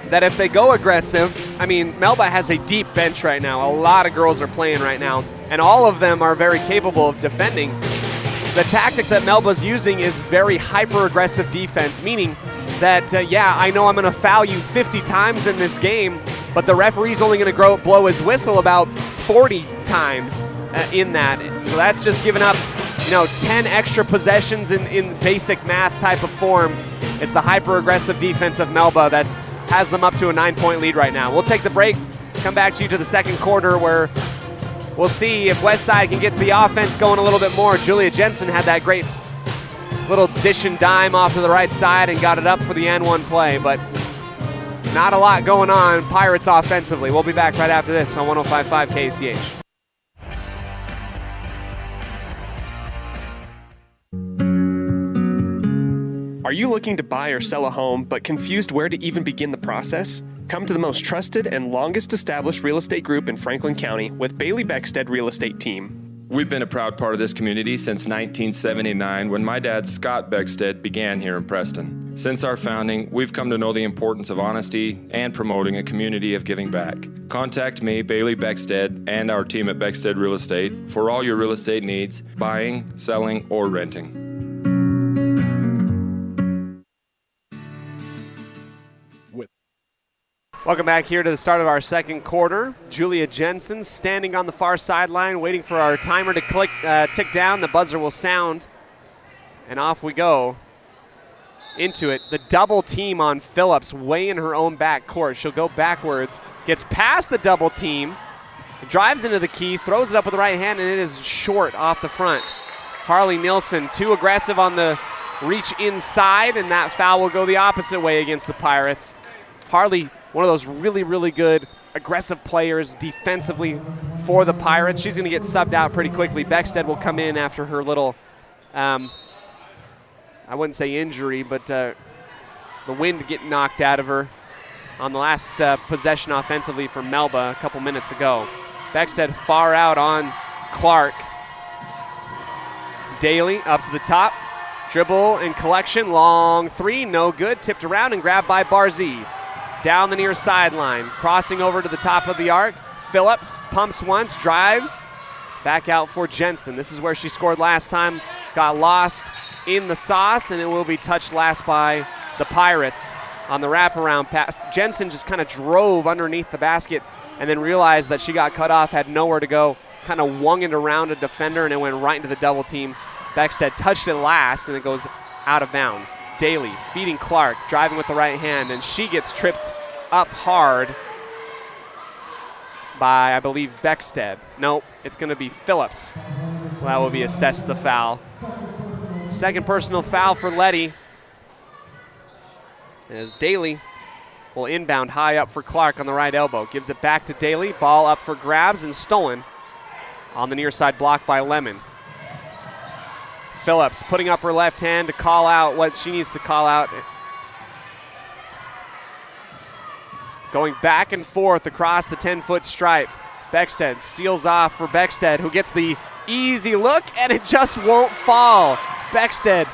A: that if they go aggressive, I mean, Melba has a deep bench right now. A lot of girls are playing right now, and all of them are very capable of defending. The tactic that Melba's using is very hyper-aggressive defense, meaning that, yeah, I know I'm going to foul you 50 times in this game, but the referee's only going to blow his whistle about 40 times in that. So that's just giving up, 10 extra possessions in basic math type of form. It's the hyper-aggressive defense of Melba that's has them up to a 9-point lead right now. We'll take the break, come back to you to the second quarter where we'll see if Westside can get the offense going a little bit more. Julia Jensen had that great little dish and dime off to the right side and got it up for the N1 play, but not a lot going on Pirates offensively. We'll be back right after this on 105.5 KCH.
D: Are you looking to buy or sell a home but confused where to even begin the process? Come to the most trusted and longest established real estate group in Franklin County with Bailey Beckstead Real Estate Team.
E: We've been a proud part of this community since 1979 when my dad, Scott Beckstead, began here in Preston. Since our founding, we've come to know the importance of honesty and promoting a community of giving back. Contact me, Bailey Beckstead, and our team at Beckstead Real Estate for all your real estate needs, buying, selling, or renting.
A: Welcome back here to the start of our second quarter. Julia Jensen standing on the far sideline waiting for our timer to tick down. The buzzer will sound, and off we go. into it. The double team on Phillips way in her own back court. She'll go backwards, gets past the double team, drives into the key, throws it up with the right hand, and it is short off the front. Harley Nielsen too aggressive on the reach inside, and that foul will go the opposite way against the Pirates. Harley, one of those really, really good aggressive players defensively for the Pirates. She's going to get subbed out pretty quickly. Beckstead will come in after her little, I wouldn't say injury, but the wind getting knocked out of her on the last possession offensively for Melba a couple minutes ago. Beckstead far out on Clark. Daly up to the top. Dribble and collection. Long three. No good. Tipped around and grabbed by Barzee. Down the near sideline. Crossing over to the top of the arc. Phillips pumps once. Drives. Back out for Jensen. This is where she scored last time. Got lost in the sauce, and it will be touched last by the Pirates on the wraparound pass. Jensen just kind of drove underneath the basket and then realized that she got cut off, had nowhere to go, kind of wung it around a defender, and it went right into the double team. Beckstead touched it last, and it goes out of bounds. Daly feeding Clark, driving with the right hand, and she gets tripped up hard by, I believe, Beckstead. Nope, it's going to be Phillips. Well, that will be assessed the foul. Second personal foul for Letty, as Daly will inbound high up for Clark on the right elbow. Gives it back to Daly. Ball up for grabs and stolen on the near side block by Lemon. Phillips putting up her left hand to call out what she needs to call out. Going back and forth across the 10-foot stripe. Beckstead seals off for Beckstead, who gets the easy look, and it just won't fall. Beckstead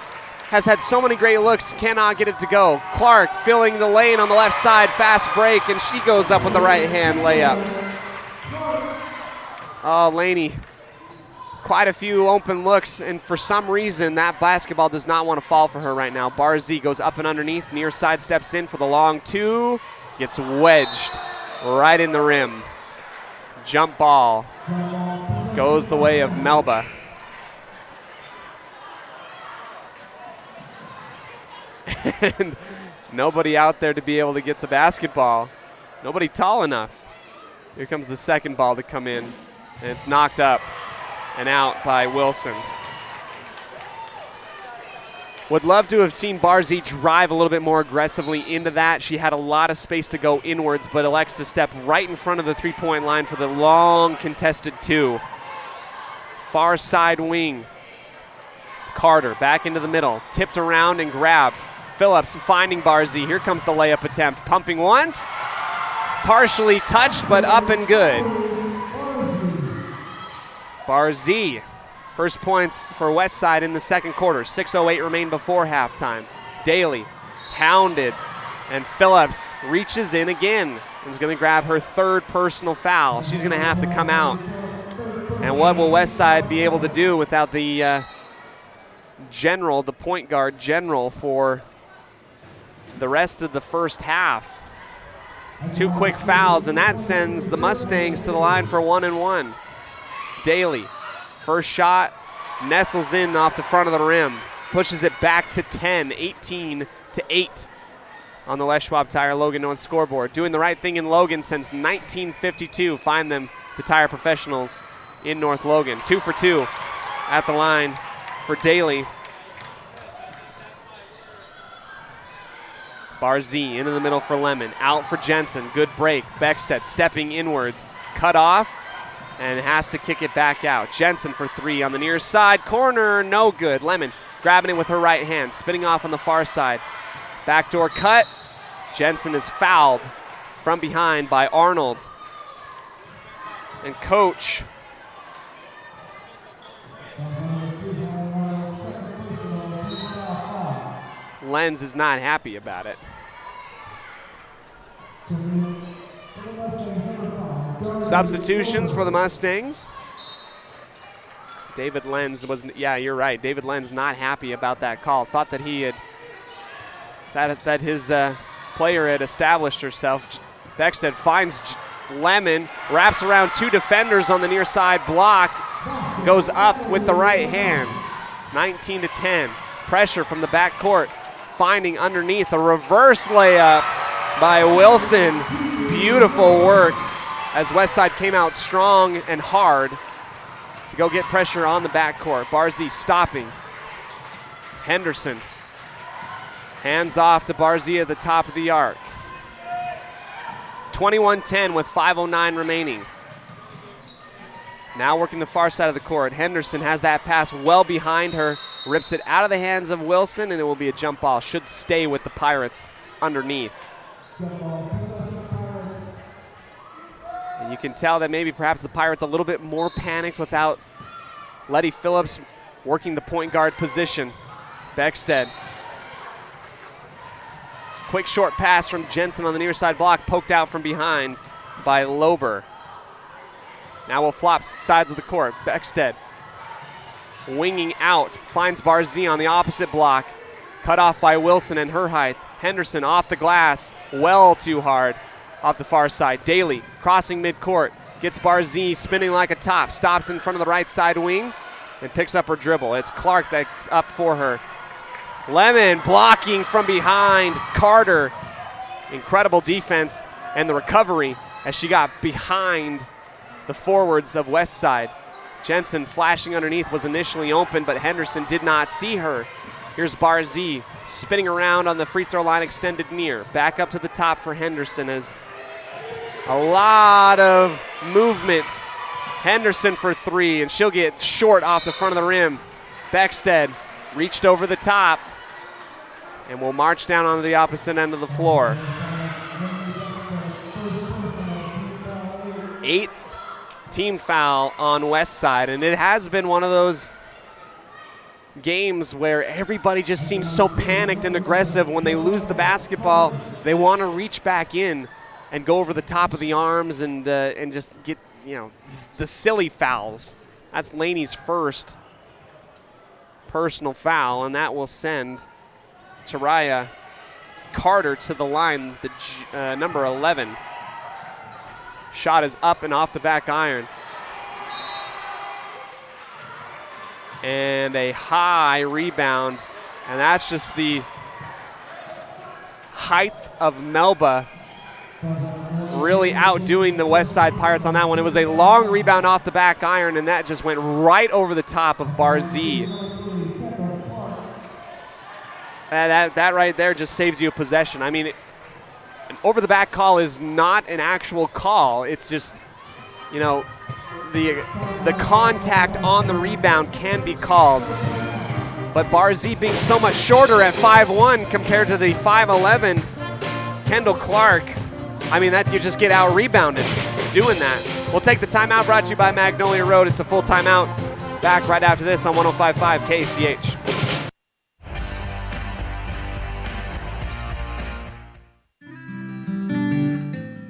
A: has had so many great looks, cannot get it to go. Clark filling the lane on the left side, fast break, and she goes up with the right hand layup. Oh, Laney, quite a few open looks, and for some reason that basketball does not want to fall for her right now. Barzee goes up and underneath, near side steps in for the long two, gets wedged right in the rim. Jump ball goes the way of Melba. And nobody out there to be able to get the basketball. Nobody tall enough. Here comes the second ball to come in, and it's knocked up and out by Wilson. Would love to have seen Barzee drive a little bit more aggressively into that. She had a lot of space to go inwards, but elects to step right in front of the three-point line for the long contested two. Far side wing. Carter back into the middle, tipped around and grabbed. Phillips finding Barzee. Here comes the layup attempt. Pumping once, partially touched, but up and good. Barzee, first points for Westside in the second quarter. 6:08 remain before halftime. Daly hounded, and Phillips reaches in again and is going to grab her third personal foul. She's going to have to come out. And what will Westside be able to do without the general, the point guard general, for the rest of the first half? Two quick fouls, and that sends the Mustangs to the line for 1-1. Daly, first shot, nestles in off the front of the rim, pushes it back to 10, 18-8 on the Les Schwab Tire Logan North scoreboard. Doing the right thing in Logan since 1952. Find them, the Tire Professionals in North Logan. 2 for 2 at the line for Daly. Barzee into the middle for Lemon. Out for Jensen. Good break. Beckstead stepping inwards. Cut off and has to kick it back out. Jensen for three on the near side. Corner, no good. Lemon grabbing it with her right hand. Spinning off on the far side. Backdoor cut. Jensen is fouled from behind by Arnold. And coach Lenz is not happy about it. Substitutions for the Mustangs. David Lenz was, yeah, you're right. David Lenz not happy about that call. Thought that he had, that his player had established herself. Beckstead finds Lemon, wraps around two defenders on the near side block, goes up with the right hand. 19-10. Pressure from the backcourt. finding underneath a reverse layup by Wilson. Beautiful work as Westside came out strong and hard to go get pressure on the backcourt. Barzee stopping. Henderson. Hands off to Barzee at the top of the arc. 21-10 with 5:09 remaining. Now working the far side of the court. Henderson has that pass well behind her. Rips it out of the hands of Wilson, and it will be a jump ball. Should stay with the Pirates underneath. And you can tell that maybe perhaps the Pirates a little bit more panicked without Letty Phillips working the point guard position. Beckstead. Quick short pass from Jensen on the near side block, poked out from behind by Lober. Now we'll flop sides of the court. Beckstead winging out, finds Barzee on the opposite block. Cut off by Wilson and her height. Henderson off the glass, well too hard off the far side. Daly crossing midcourt, gets Barzee spinning like a top, stops in front of the right side wing and picks up her dribble. It's Clark that's up for her. Lemon blocking from behind. Carter, incredible defense and the recovery as she got behind the forwards of Westside. Jensen flashing underneath, was initially open, but Henderson did not see her. Here's Barzee spinning around on the free throw line, extended near. Back up to the top for Henderson as a lot of movement. Henderson for three, and she'll get short off the front of the rim. Beckstead reached over the top and will march down onto the opposite end of the floor. 8th team foul on Westside, and it has been one of those games where everybody just seems so panicked and aggressive. When they lose the basketball, they want to reach back in and go over the top of the arms and just get, the silly fouls. That's Laney's first personal foul, and that will send Taraya Carter to the line, the number 11. Shot is up and off the back iron. And a high rebound, and that's just the height of Melba really outdoing the Westside Pirates on that one. It was a long rebound off the back iron, and that just went right over the top of Barzee. That right there just saves you a possession. I mean, an over-the-back call is not an actual call. It's just, the contact on the rebound can be called. But Barzee being so much shorter at 5'1" compared to the 5'11" Kendall Clark, I mean, that you just get out-rebounded doing that. We'll take the timeout, brought to you by Magnolia Road. It's a full timeout. Back right after this on 105.5 KCH.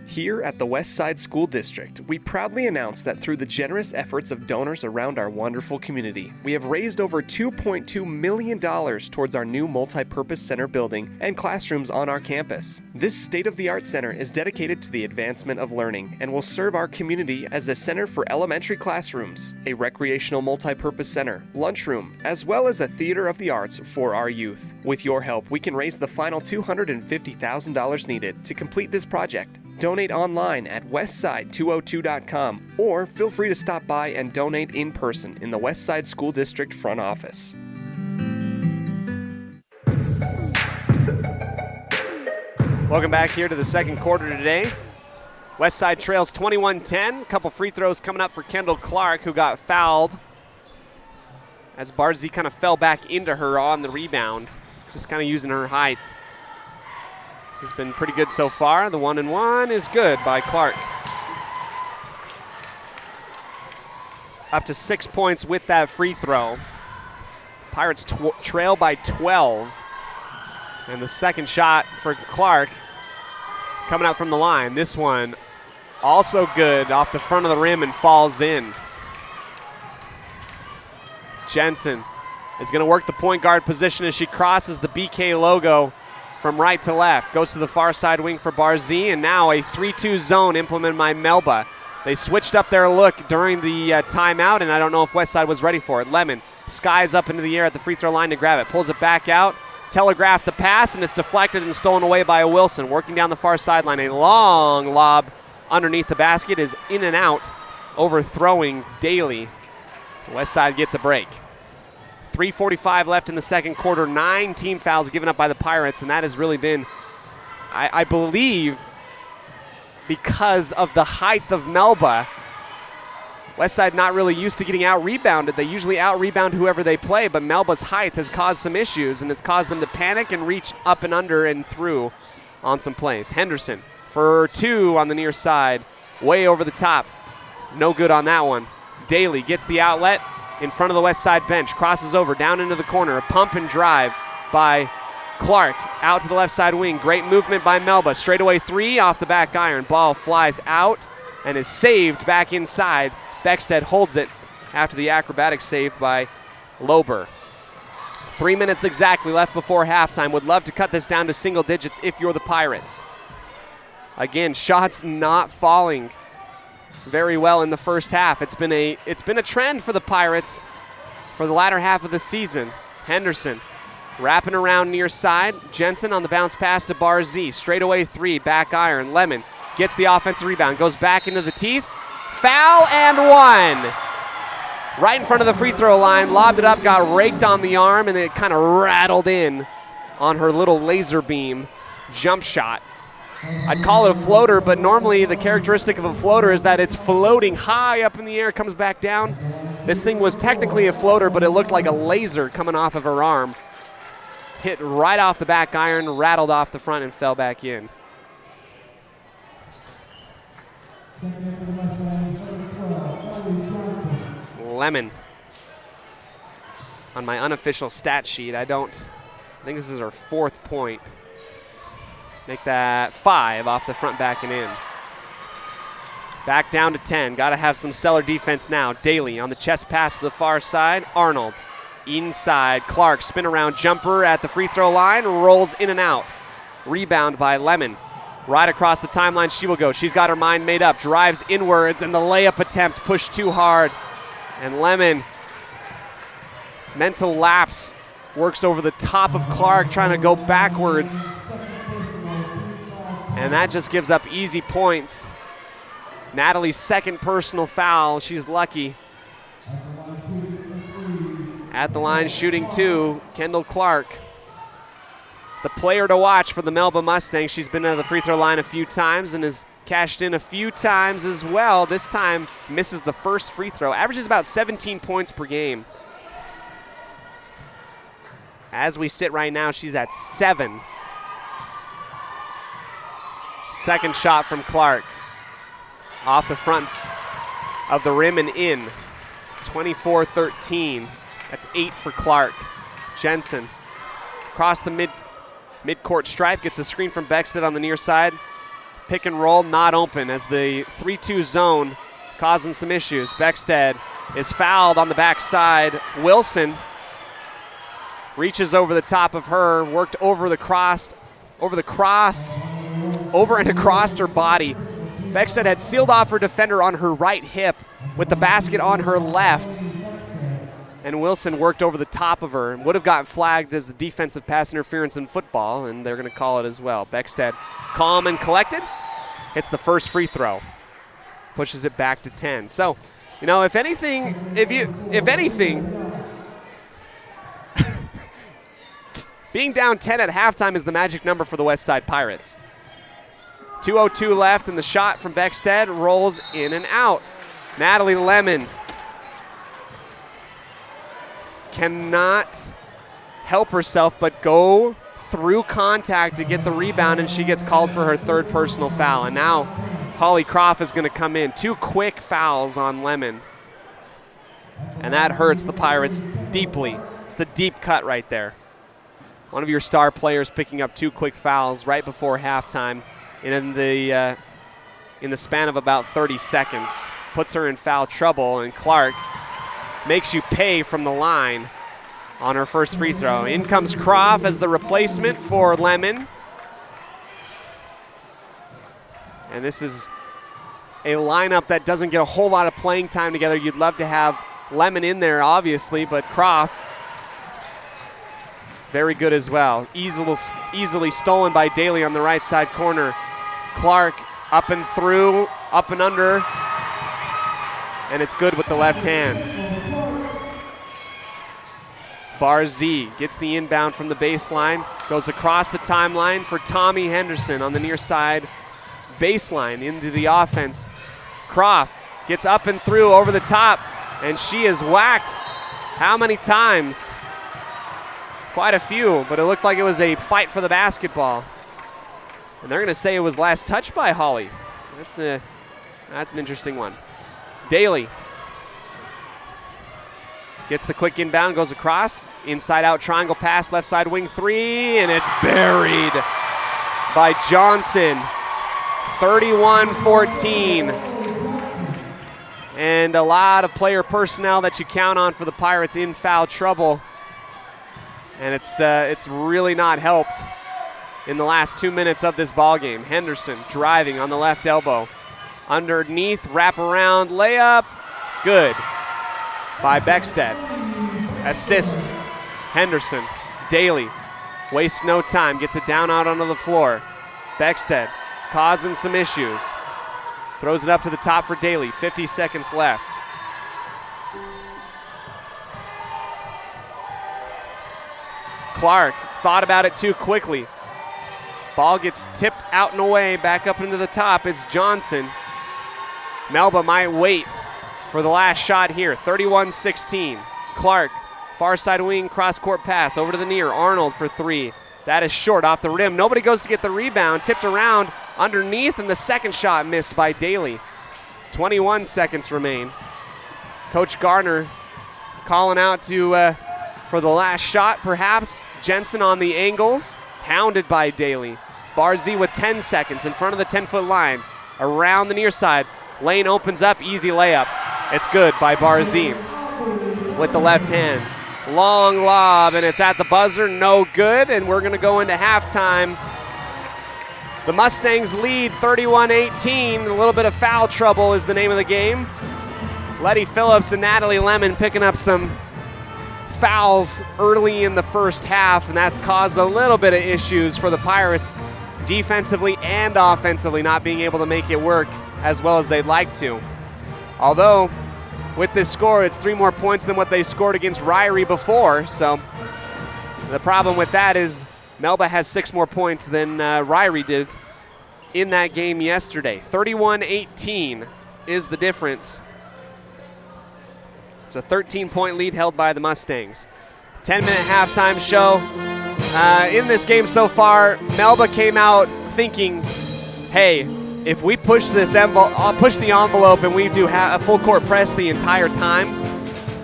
D: Here at the Westside School District, we proudly announce that through the generous efforts of donors around our wonderful community, we have raised over $2.2 million towards our new multi-purpose center building and classrooms on our campus. This state-of-the-art center is dedicated to the advancement of learning and will serve our community as a center for elementary classrooms, a recreational multi-purpose center, lunchroom, as well as a theater of the arts for our youth. With your help, we can raise the final $250,000 needed to complete this project. Donate online at westside202.com or feel free to stop by and donate in person in the Westside School District front office.
A: Welcome back here to the second quarter today. Westside trails 21-10. A couple free throws coming up for Kendall Clark, who got fouled as Barzee kind of fell back into her on the rebound, just kind of using her height. He's been pretty good so far. The 1-and-1 is good by Clark. Up to 6 points with that free throw. Pirates trail by 12. And the second shot for Clark coming out from the line. This one also good off the front of the rim and falls in. Jensen is going to work the point guard position as she crosses the BK logo from right to left. Goes to the far side wing for Barzee, and now a 3-2 zone implemented by Melba. They switched up their look during the timeout, and I don't know if Westside was ready for it. Lemon skies up into the air at the free throw line to grab it. Pulls it back out, telegraphed the pass, and it's deflected and stolen away by Wilson. Working down the far sideline, a long lob underneath the basket is in and out, overthrowing Daly. West Side gets a break. 3:45 left in the second quarter. 9 team fouls given up by the Pirates, and that has really been, I believe, because of the height of Melba. Westside not really used to getting out-rebounded. They usually out-rebound whoever they play, but Melba's height has caused some issues, and it's caused them to panic and reach up and under and through on some plays. Henderson for 2 on the near side, way over the top. No good on that one. Daly gets the outlet in front of the Westside bench, crosses over, down into the corner. A pump and drive by Clark out to the left side wing. Great movement by Melba. Straightaway 3 off the back iron. Ball flies out and is saved back inside. Beckstead holds it after the acrobatic save by Lober. 3 minutes exactly left before halftime. Would love to cut this down to single digits if you're the Pirates. Again, shots not falling very well in the first half. It's been a trend for the Pirates for the latter half of the season. Henderson wrapping around near side. Jensen on the bounce pass to Barzee. Straightaway 3, back iron. Lemon gets the offensive rebound, goes back into the teeth. Foul and 1. Right in front of the free throw line, lobbed it up, got raked on the arm, and it kind of rattled in on her little laser beam jump shot. I'd call it a floater, but normally the characteristic of a floater is that it's floating high up in the air, comes back down. This thing was technically a floater, but it looked like a laser coming off of her arm. Hit right off the back iron, rattled off the front, and fell back in. Lemon on my unofficial stat sheet. I think this is her 4th point. Make that 5 off the front back and in. Back down to 10. Got to have some stellar defense now. Daly on the chest pass to the far side. Arnold inside. Clark spin around jumper at the free throw line. Rolls in and out. Rebound by Lemon. Right across the timeline she will go. She's got her mind made up. Drives inwards, and the layup attempt pushed too hard. And Lemon, mental lapse, works over the top of Clark, trying to go backwards. And that just gives up easy points. Natalie's 2nd personal foul. She's lucky. At the line, shooting 2, Kendall Clark. The player to watch for the Melba Mustangs. She's been to the free throw line a few times and has cashed in a few times as well. This time misses the first free throw. Averages about 17 points per game. As we sit right now, she's at 7. Second shot from Clark. Off the front of the rim and in. 24-13. That's 8 for Clark. Jensen across the midcourt stripe, gets a screen from Beckstead on the near side. Pick and roll not open as the 3-2 zone causing some issues. Beckstead is fouled on the backside. Wilson reaches over the top of her, worked over and across her body. Beckstead had sealed off her defender on her right hip with the basket on her left. And Wilson worked over the top of her and would have gotten flagged as the defensive pass interference in football, and they're going to call it as well. Beckstead, calm and collected, hits the first free throw, pushes it back to 10. So, if anything, being down 10 at halftime is the magic number for the Westside Pirates. 2:02 left, and the shot from Beckstead rolls in and out. Natalie Lemon cannot help herself but go through contact to get the rebound, and she gets called for her 3rd personal foul. And now Holly Croft is going to come in. 2 quick fouls on Lemon. And that hurts the Pirates deeply. It's a deep cut right there. One of your star players picking up 2 quick fouls right before halftime in the span of about 30 seconds. Puts her in foul trouble, and Clark makes you pay from the line on her first free throw. In comes Croft as the replacement for Lemon. And this is a lineup that doesn't get a whole lot of playing time together. You'd love to have Lemon in there, obviously, but Croft very good as well. Easily stolen by Daly on the right side corner. Clark up and through, up and under, and it's good with the left hand. Barzee gets the inbound from the baseline, goes across the timeline for Tommy Henderson on the near side baseline into the offense. Croft gets up and through over the top, and she is whacked. How many times? Quite a few, but it looked like it was a fight for the basketball. And they're going to say it was last touched by Holly. That's an interesting one. Daly gets the quick inbound, goes across, inside out triangle pass, left side wing three, and it's buried by Johnson. 31-14. And a lot of player personnel that you count on for the Pirates in foul trouble. And it's really not helped in the last 2 minutes of this ball game. Henderson driving on the left elbow. Underneath, wrap around, layup. Good by Beckstead. Assist, Henderson. Daly wastes no time, gets it down out onto the floor. Beckstead causing some issues. Throws it up to the top for Daly, 50 seconds left. Clark thought about it too quickly. Ball gets tipped out and away, back up into the top. It's Johnson. Melba might wait for the last shot here, 31-16. Clark, far side wing, cross-court pass, over to the near. Arnold for three. That is short, off the rim. Nobody goes to get the rebound. Tipped around underneath, and the second shot missed by Daly. 21 seconds remain. Coach Garner calling out for the last shot, perhaps. Jensen on the angles, hounded by Daly. Barzee with 10 seconds in front of the 10-foot line. Around the near side. Lane opens up, easy layup. It's good by Barzee with the left hand. Long lob, and it's at the buzzer, no good, and we're gonna go into halftime. The Mustangs lead 31-18. A little bit of foul trouble is the name of the game. Letty Phillips and Natalie Lemon picking up some fouls early in the first half, and that's caused a little bit of issues for the Pirates defensively and offensively, not being able to make it work as well as they'd like to. Although, with this score, it's 3 more points than what they scored against Ryrie before, so the problem with that is Melba has 6 more points than Ryrie did in that game yesterday. 31-18 is the difference. It's a 13-point lead held by the Mustangs. 10-minute halftime show. In this game so far, Melba came out thinking, hey, if we push the envelope and we do a full court press the entire time,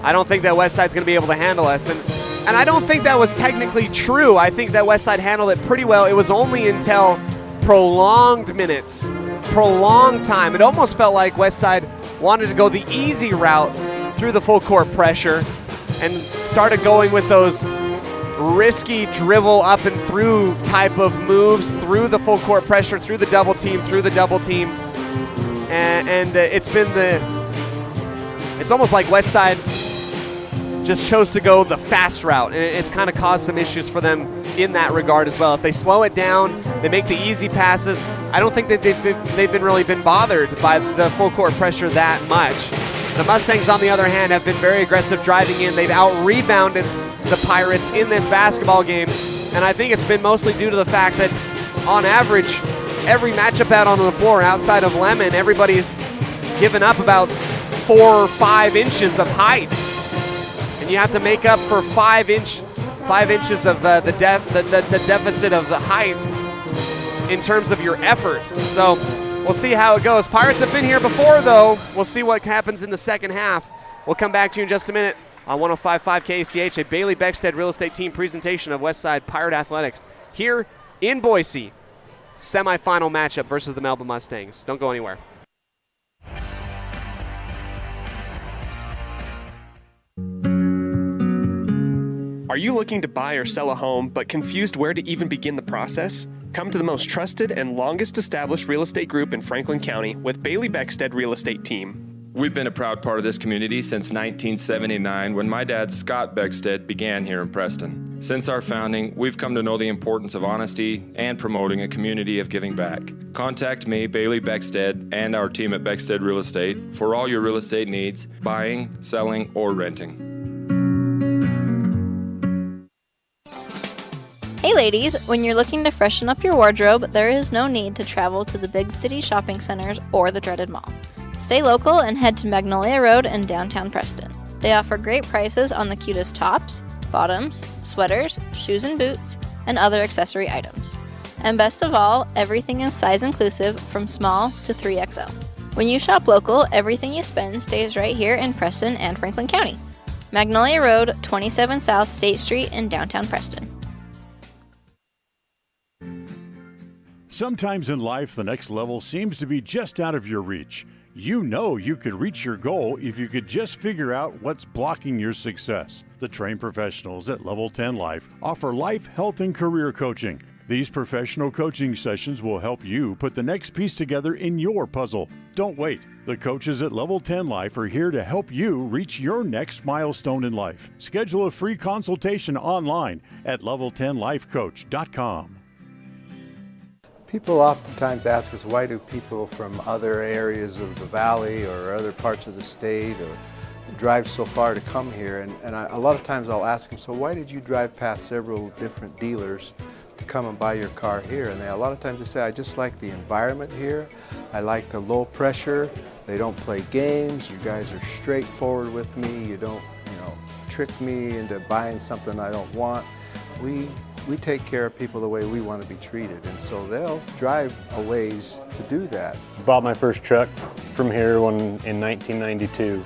A: I don't think that Westside's going to be able to handle us. And I don't think that was technically true. I think that Westside handled it pretty well. It was only until prolonged minutes, prolonged time. It almost felt like Westside wanted to go the easy route through the full court pressure and started going with those risky dribble up and through type of moves through the full court pressure, through the double team, and it's almost like Westside just chose to go the fast route, and it's kind of caused some issues for them in that regard as well. If they slow it down, they make the easy passes, I don't think that they've really been bothered by the full court pressure that much. The Mustangs, on the other hand, have been very aggressive driving in. They've out-rebounded the Pirates in this basketball game, and I think it's been mostly due to the fact that, on average, every matchup out on the floor outside of Lemon, everybody's given up about 4 or 5 inches of height, and you have to make up for 5 inches of the deficit of the height in terms of your effort. So we'll see how it goes. Pirates have been here before, though. We'll see what happens in the second half. We'll come back to you in just a minute on 105.5 KACH, a Bailey Beckstead Real Estate Team presentation of Westside Pirate Athletics here in Boise. Semifinal matchup versus the Melba Mustangs. Don't go anywhere.
D: Are you looking to buy or sell a home but confused where to even begin the process? Come to the most trusted and longest established real estate group in Franklin County with Bailey Beckstead Real Estate Team.
E: We've been a proud part of this community since 1979 when my dad, Scott Beckstead, began here in Preston. Since our founding, we've come to know the importance of honesty and promoting a community of giving back. Contact me, Bailey Beckstead, and our team at Beckstead Real Estate for all your real estate needs, buying, selling, or renting.
P: Hey ladies, when you're looking to freshen up your wardrobe, there is no need to travel to the big city shopping centers or the dreaded mall. Stay local and head to Magnolia Road in downtown Preston. They offer great prices on the cutest tops, bottoms, sweaters, shoes and boots, and other accessory items. And best of all, everything is size inclusive from small to 3XL. When you shop local, everything you spend stays right here in Preston and Franklin County. Magnolia Road, 27 South State Street in downtown Preston.
B: Sometimes in life, the next level seems to be just out of your reach. You know you could reach your goal if you could just figure out what's blocking your success. The trained professionals at Level 10 Life offer life, health, and career coaching. These professional coaching sessions will help you put the next piece together in your puzzle. Don't wait. The coaches at Level 10 Life are here to help you reach your next milestone in life. Schedule a free consultation online at level10lifecoach.com.
Q: People oftentimes ask us, why do people from other areas of the valley or other parts of the state or drive so far to come here? And a lot of times I'll ask them, so why did you drive past several different dealers to come and buy your car here? And a lot of times they say, I just like the environment here. I like the low pressure. They don't play games. You guys are straightforward with me. You don't, trick me into buying something I don't want. We take care of people the way we want to be treated, and so they'll drive a ways to do that.
R: Bought my first truck from here in 1992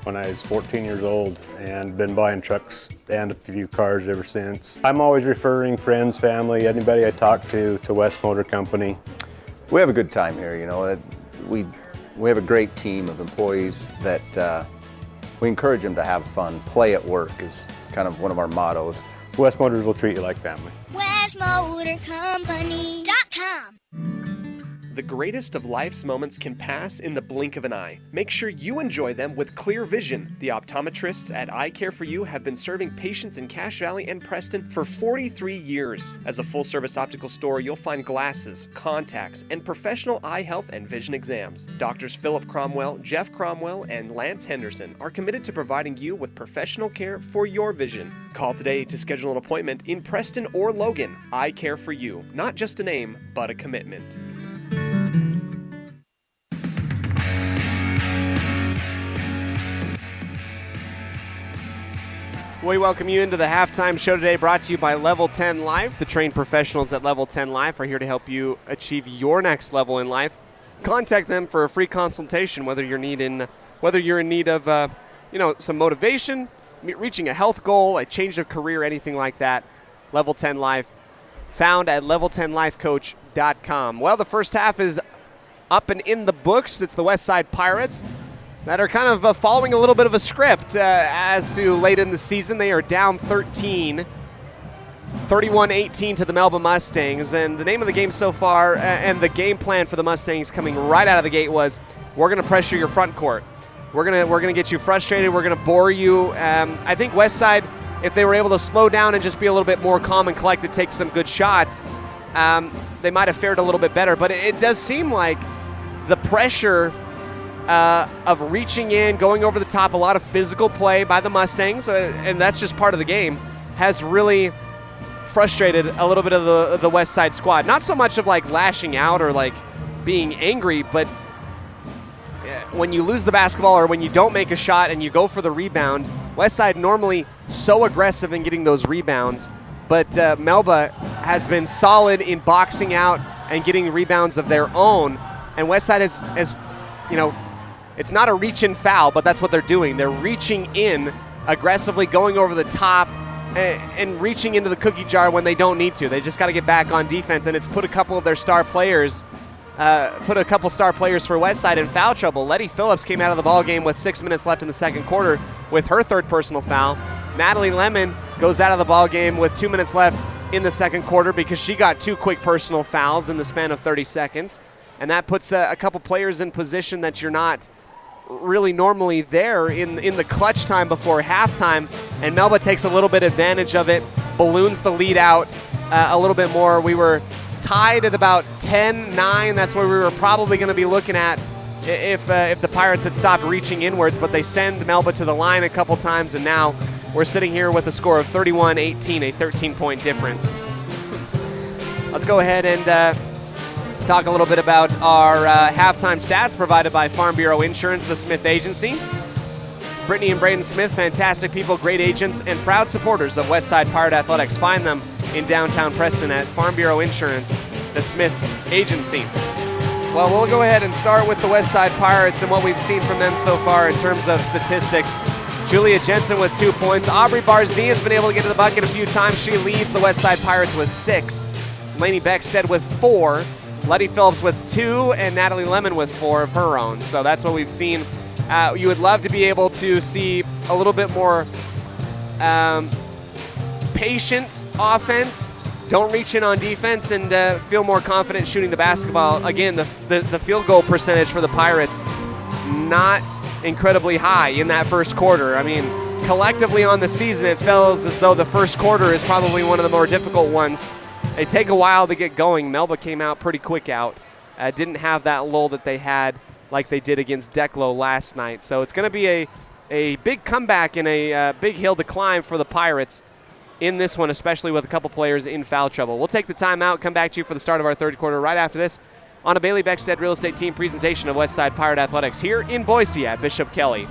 R: when I was 14 years old, and been buying trucks and a few cars ever since. I'm always referring friends, family, anybody I talk to West Motor Company.
S: We have a good time here, We have a great team of employees that we encourage them to have fun. Play at work is kind of one of our mottos.
R: West Motors will treat you like family.
T: WestMotorCompany.com.
D: The greatest of life's moments can pass in the blink of an eye. Make sure you enjoy them with clear vision. The optometrists at Eye Care For You have been serving patients in Cache Valley and Preston for 43 years. As a full-service optical store, you'll find glasses, contacts, and professional eye health and vision exams. Doctors Philip Cromwell, Jeff Cromwell, and Lance Henderson are committed to providing you with professional care for your vision. Call today to schedule an appointment in Preston or Logan. Eye Care For You. Not just a name, but a commitment.
A: We welcome you into the halftime show today, brought to you by Level 10 Life. The trained professionals at Level 10 Life are here to help you achieve your next level in life. Contact them for a free consultation, whether you're in need of some motivation, reaching a health goal, a change of career, anything like that. Level 10 Life, found at level10lifecoach.com. Well, the first half is up and in the books. It's the West Side Pirates that are kind of following a little bit of a script as to late in the season. They are down 31-18 to the Melba Mustangs. And the name of the game so far and the game plan for the Mustangs coming right out of the gate was, we're going to pressure your front court. We're gonna get you frustrated. We're going to bore you. I think West Side, if they were able to slow down and just be a little bit more calm and collected, take some good shots, they might have fared a little bit better. But it does seem like the pressure of reaching in, going over the top, a lot of physical play by the Mustangs, and that's just part of the game, has really frustrated a little bit of the West Side squad. Not so much of like lashing out or like being angry, but when you lose the basketball or when you don't make a shot and you go for the rebound, West Side normally so aggressive in getting those rebounds, but Melba has been solid in boxing out and getting rebounds of their own, and West Side has it's not a reach-in foul, but that's what they're doing. They're reaching in aggressively, going over the top, and reaching into the cookie jar when they don't need to. They just got to get back on defense, and it's put a couple star players for West Side in foul trouble. Letty Phillips came out of the ball game with 6 minutes left in the second quarter with her third personal foul. Natalie Lemon goes out of the ball game with 2 minutes left in the second quarter because she got 2 quick personal fouls in the span of 30 seconds. And that puts a couple players in position that you're not really normally there in the clutch time before halftime, and Melba takes a little bit advantage of it, balloons the lead out a little bit more. We were tied at about 10-9. That's where we were probably going to be looking at if the Pirates had stopped reaching inwards, but they send Melba to the line a couple times, and now we're sitting here with a score of 31-18, a 13-point difference. Let's go ahead and talk a little bit about our halftime stats provided by Farm Bureau Insurance, the Smith Agency. Brittany and Braden Smith, fantastic people, great agents, and proud supporters of Westside Pirate Athletics. Find them in downtown Preston at Farm Bureau Insurance, the Smith Agency. Well, we'll go ahead and start with the Westside Pirates and what we've seen from them so far in terms of statistics. Julia Jensen with 2 points. Aubrey Barzee has been able to get to the bucket a few times. She leads the Westside Pirates with 6. Lainey Beckstead with 4. Letty Phillips with 2, and Natalie Lemon with 4 of her own. So that's what we've seen. You would love to be able to see a little bit more patient offense. Don't reach in on defense and feel more confident shooting the basketball. Again, the field goal percentage for the Pirates not incredibly high in that first quarter. I mean, collectively on the season, it feels as though the first quarter is probably one of the more difficult ones. They take a while to get going. Melba came out pretty quick out. Didn't have that lull that they had like they did against Declo last night. So it's going to be a big comeback and a big hill to climb for the Pirates in this one, especially with a couple players in foul trouble. We'll take the timeout, come back to you for the start of our third quarter right after this on a Bailey Beckstead Real Estate Team presentation of Westside Pirate Athletics here in Boise at Bishop Kelly.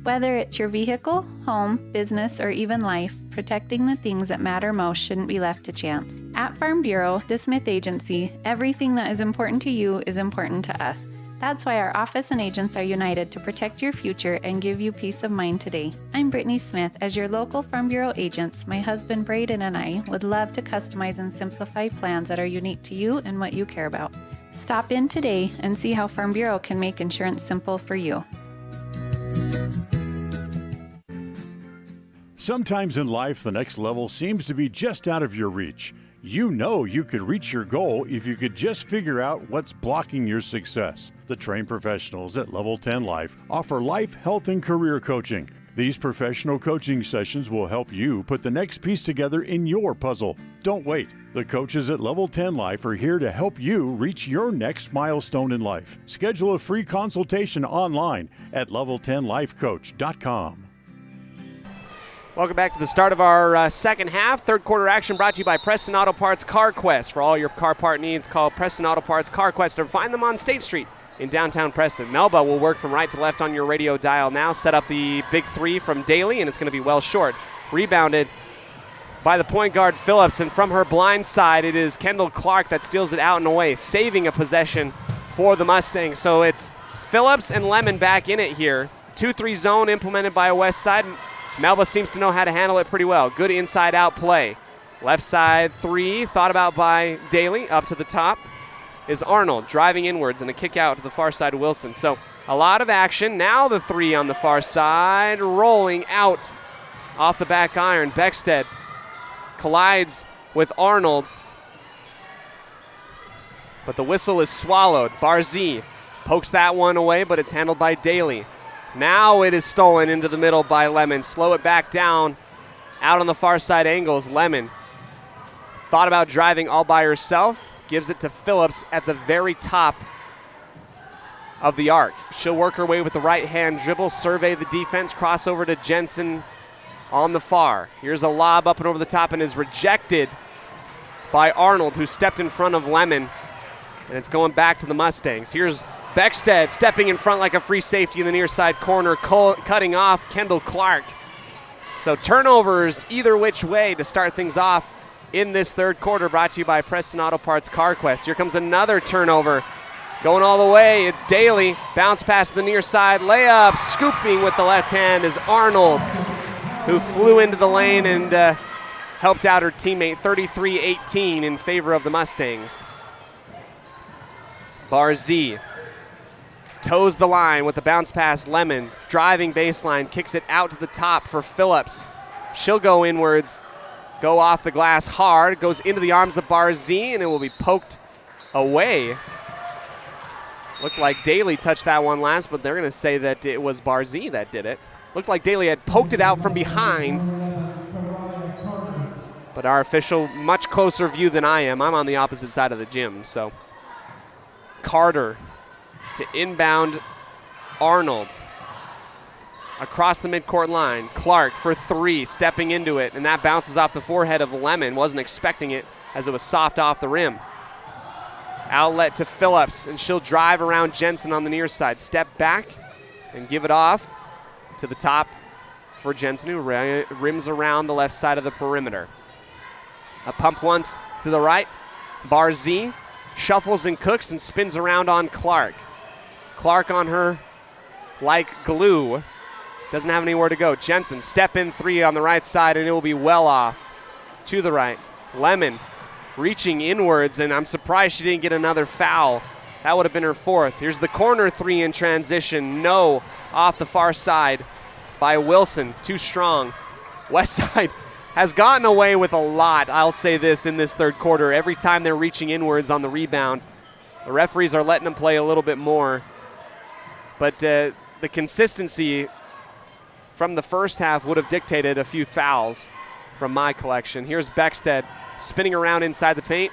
O: Whether it's your vehicle, home, business, or even life, protecting the things that matter most shouldn't be left to chance. At Farm Bureau, the Smith Agency, everything that is important to you is important to us. That's why our office and agents are united to protect your future and give you peace of mind today. I'm Brittany Smith. As your local Farm Bureau agents, my husband Braden and I would love to customize and simplify plans that are unique to you and what you care about. Stop in today and see how Farm Bureau can make insurance simple for you.
B: Sometimes in life, the next level seems to be just out of your reach. You know you could reach your goal if you could just figure out what's blocking your success. The trained professionals at Level 10 Life offer life, health, and career coaching. These professional coaching sessions will help you put the next piece together in your puzzle. Don't wait. The coaches at Level 10 Life are here to help you reach your next milestone in life. Schedule a free consultation online at level10lifecoach.com.
A: Welcome back to the start of our second half. Third quarter action brought to you by Preston Auto Parts Car Quest. For all your car part needs, call Preston Auto Parts Car Quest or find them on State Street in downtown Preston. Melba will work from right to left on your radio dial now. Set up the big three from Daly, and it's going to be well short. Rebounded by the point guard Phillips, and from her blind side, it is Kendall Clark that steals it out and away, saving a possession for the Mustangs. So it's Phillips and Lemon back in it here. 2-3 zone implemented by Westside. Melba seems to know how to handle it pretty well. Good inside-out play. Left side three, thought about by Daly. Up to the top is Arnold, driving inwards, and a kick out to the far side of Wilson. So a lot of action. Now the three on the far side, rolling out off the back iron. Beckstead collides with Arnold, but the whistle is swallowed. Barzee pokes that one away, but it's handled by Daly. Now it is stolen into the middle by Lemon. Slow it back down. Out on the far side angles. Lemon thought about driving all by herself. Gives it to Phillips at the very top of the arc. She'll work her way with the right hand dribble. Survey the defense. Cross over to Jensen on the far. Here's a lob up and over the top and is rejected by Arnold, who stepped in front of Lemon. And it's going back to the Mustangs. Here's Beckstead stepping in front like a free safety in the near side corner, cutting off Kendall Clark. So turnovers either which way to start things off in this third quarter, brought to you by Preston Auto Parts Car Quest. Here comes another turnover. Going all the way, it's Daly. Bounce pass to the near side, layup, scooping with the left hand is Arnold, who flew into the lane and helped out her teammate. 33-18 in favor of the Mustangs. Barzee toes the line with the bounce pass. Lemon driving baseline, kicks it out to the top for Phillips. She'll go inwards, go off the glass hard, goes into the arms of Barzee, and it will be poked away. Looked like Daly touched that one last, but they're going to say that it was Barzee that did it. Looked like Daly had poked it out from behind. But our official, much closer view than I am. I'm on the opposite side of the gym, so. Carter to inbound Arnold. Across the midcourt line. Clark for 3, stepping into it, and that bounces off the forehead of Lemon. Wasn't expecting it as it was soft off the rim. Outlet to Phillips, and she'll drive around Jensen on the near side. Step back and give it off to the top for Jensen, who rims around the left side of the perimeter. A pump once to the right. Barzee shuffles and cooks and spins around on Clark. Clark on her like glue. Doesn't have anywhere to go. Jensen, step in 3 on the right side, and it will be well off to the right. Lemon reaching inwards, and I'm surprised she didn't get another foul. That would have been her 4th. Here's the corner 3 in transition. No, off the far side by Wilson. Too strong. Westside has gotten away with a lot, I'll say this, in this third quarter. Every time they're reaching inwards on the rebound, the referees are letting them play a little bit more. But the consistency from the first half would have dictated a few fouls from my collection. Here's Beckstead spinning around inside the paint.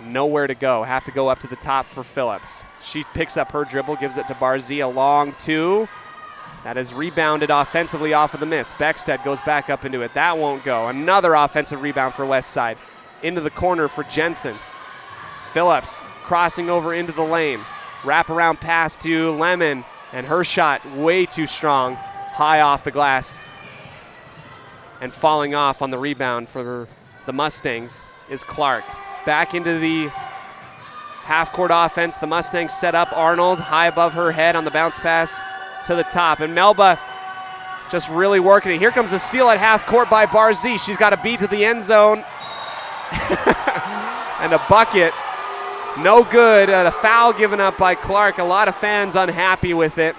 A: Nowhere to go. Have to go up to the top for Phillips. She picks up her dribble, gives it to Barzee, a long 2. That is rebounded offensively off of the miss. Beckstead goes back up into it. That won't go. Another offensive rebound for Westside. Into the corner for Jensen. Phillips crossing over into the lane. Wraparound pass to Lemon, and her shot way too strong. High off the glass. And falling off on the rebound for the Mustangs is Clark. Back into the half-court offense. The Mustangs set up Arnold high above her head on the bounce pass to the top. And Melba just really working it. Here comes a steal at half court by Barzee. She's got a beat to the end zone. And a bucket. No good. A foul given up by Clark. A lot of fans unhappy with it.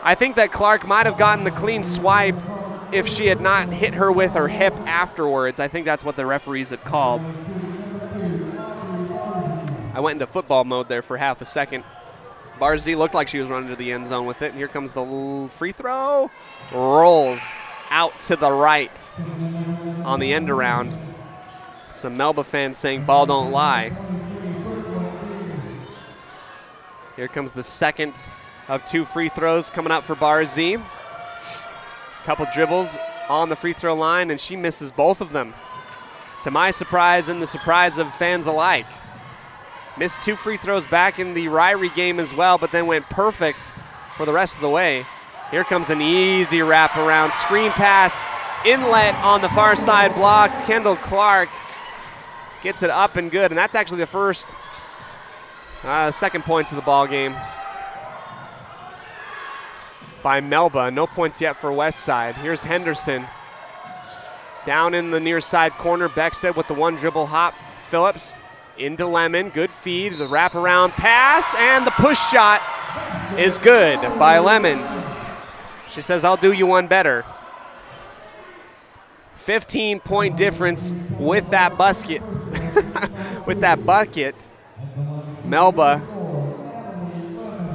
A: I think that Clark might have gotten the clean swipe if she had not hit her with her hip afterwards. I think that's what the referees had called. I went into football mode there for half a second. Barzee looked like she was running to the end zone with it. And here comes the free throw. Rolls out to the right on the end around. Some Melba fans saying ball don't lie. Here comes the second of 2 free throws coming up for Barzee. Couple dribbles on the free throw line, and she misses both of them. To my surprise and the surprise of fans alike. Missed 2 free throws back in the Ryrie game as well, but then went perfect for the rest of the way. Here comes an easy wraparound screen pass, inlet on the far side block. Kendall Clark gets it up and good, and that's actually the second points of the ball game by Melba. No points yet for Westside. Here's Henderson down in the near side corner. Beckstead with the 1 dribble hop. Phillips into Lemon. Good feed. The wraparound pass, and the push shot is good by Lemon. She says, I'll do you one better. 15-point difference with that basket. With that bucket. Melba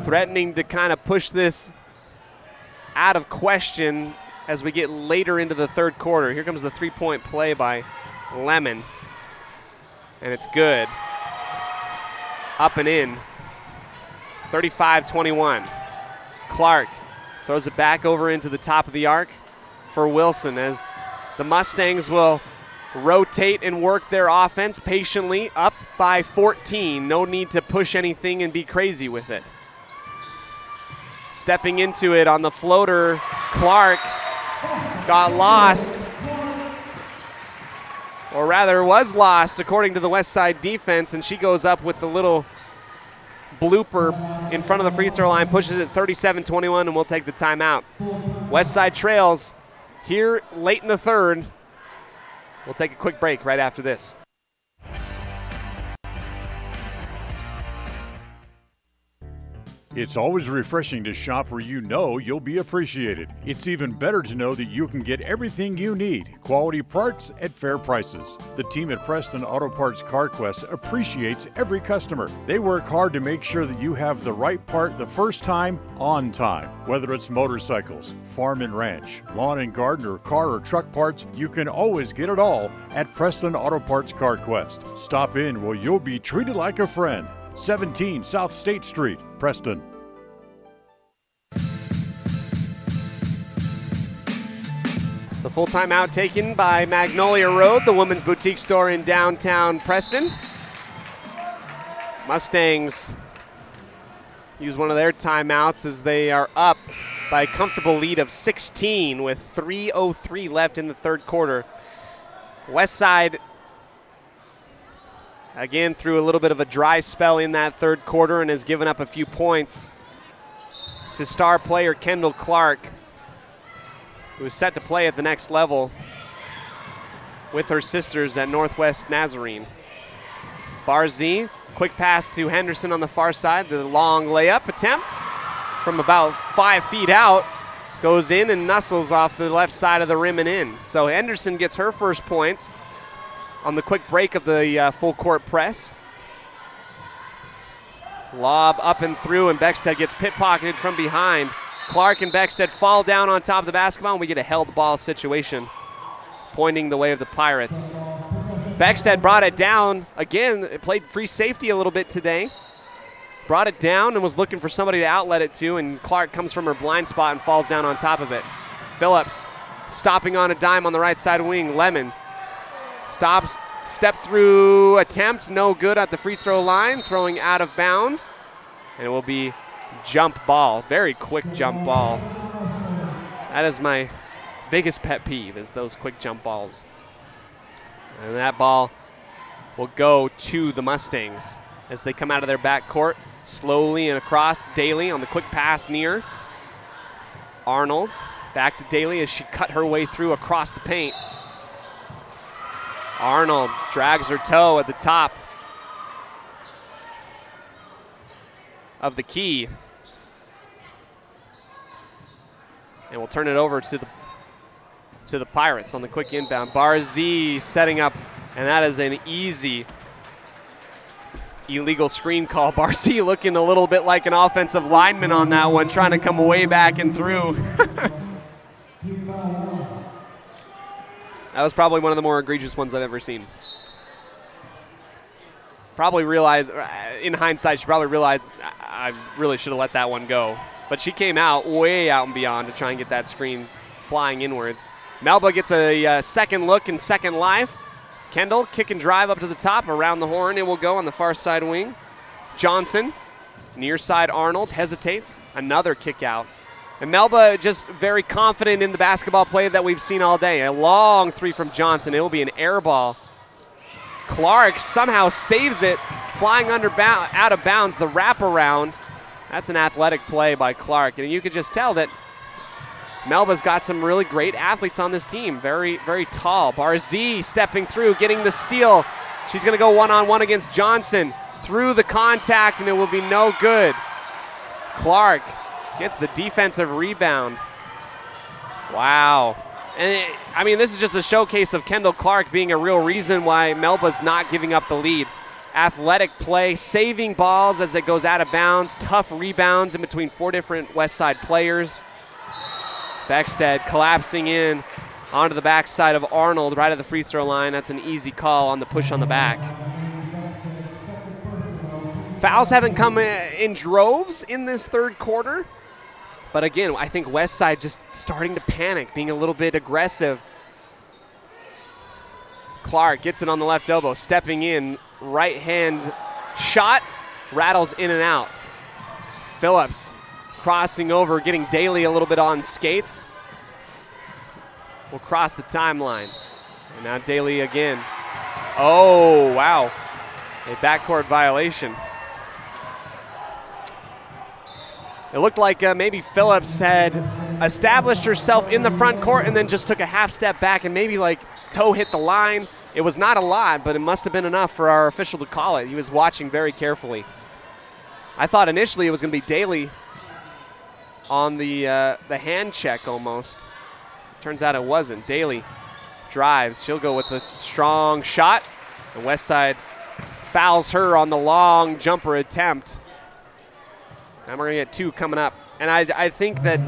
A: threatening to kind of push this out of question as we get later into the third quarter. Here comes the 3-point play by Lemon. And it's good. Up and in. 35-21. Clark throws it back over into the top of the arc for Wilson as the Mustangs will rotate and work their offense patiently, up by 14. No need to push anything and be crazy with it. Stepping into it on the floater, Clark got lost. Or rather was lost according to the West Side defense, and she goes up with the little blooper in front of the free throw line, pushes it 37-21, and we'll take the timeout. West Side trails here late in the third. We'll take a quick break right after this.
B: It's always refreshing to shop where you know you'll be appreciated. It's even better to know that you can get everything you need, quality parts at fair prices. The team at Preston Auto Parts CarQuest appreciates every customer. They work hard to make sure that you have the right part the first time, on time. Whether it's motorcycles, farm and ranch, lawn and garden, or car or truck parts, you can always get it all at Preston Auto Parts CarQuest. Stop in where you'll be treated like a friend. 17 South State Street, Preston.
A: The full timeout taken by Magnolia Road, the women's boutique store in downtown Preston. Mustangs use one of their timeouts as they are up by a comfortable lead of 16 with 3:03 left in the third quarter. Westside again through a little bit of a dry spell in that third quarter and has given up a few points to star player Kendall Clark, who is set to play at the next level with her sisters at Northwest Nazarene. Barzee, quick pass to Henderson on the far side. The long layup attempt from about 5 feet out goes in and nuzzles off the left side of the rim and in. So Henderson gets her first points on the quick break of the full court press. Lob up and through, and Beckstead gets pit-pocketed from behind. Clark and Beckstead fall down on top of the basketball, and we get a held ball situation, pointing the way of the Pirates. Beckstead brought it down. Again, it played free safety a little bit today. Brought it down and was looking for somebody to outlet it to, and Clark comes from her blind spot and falls down on top of it. Phillips stopping on a dime on the right side wing. Lemon stops, step through attempt, no good at the free throw line, throwing out of bounds, and it will be jump ball. Very quick jump ball. That is my biggest pet peeve, is those quick jump balls. And that ball will go to the Mustangs as they come out of their backcourt slowly and across. Daly on the quick pass near. Arnold back to Daly as she cut her way through across the paint. Arnold drags her toe at the top of the key. And we'll turn it over to the Pirates on the quick inbound. Barzee setting up, and that is an easy illegal screen call. Barzee looking a little bit like an offensive lineman on that one, trying to come way back and through. That was probably one of the more egregious ones I've ever seen. Probably realized, in hindsight, she probably realized I really should have let that one go. But she came out, way out and beyond to try and get that screen flying inwards. Melba gets a second look and second life. Kendall, kick and drive up to the top. Around the horn it will go on the far side wing. Johnson, near side Arnold, hesitates. Another kick out. And Melba just very confident in the basketball play that we've seen all day. A long three from Johnson. It will be an air ball. Clark somehow saves it, flying out of bounds. The wraparound. That's an athletic play by Clark. And you could just tell that Melba's got some really great athletes on this team. Very, very tall. Barzee stepping through, getting the steal. She's going to go one-on-one against Johnson. Through the contact, and it will be no good. Clark gets the defensive rebound. Wow. And this is just a showcase of Kendall Clark being a real reason why Melba's not giving up the lead. Athletic play, saving balls as it goes out of bounds, tough rebounds in between four different West Side players. Beckstead collapsing in onto the backside of Arnold right at the free throw line. That's an easy call on the push on the back. Fouls haven't come in droves in this third quarter. But again, I think West Side just starting to panic, being a little bit aggressive. Clark gets it on the left elbow, stepping in, right hand shot, rattles in and out. Phillips crossing over, getting Daly a little bit on skates. Will cross the timeline. And now Daly again. Oh, wow. A backcourt violation. It looked like maybe Phillips had established herself in the front court and then just took a half step back and maybe like toe hit the line. It was not a lot, but it must have been enough for our official to call it. He was watching very carefully. I thought initially it was going to be Daly on the hand check almost. Turns out it wasn't. Daly drives. She'll go with a strong shot. And Westside fouls her on the long jumper attempt. And we're going to get 2 coming up. And I think that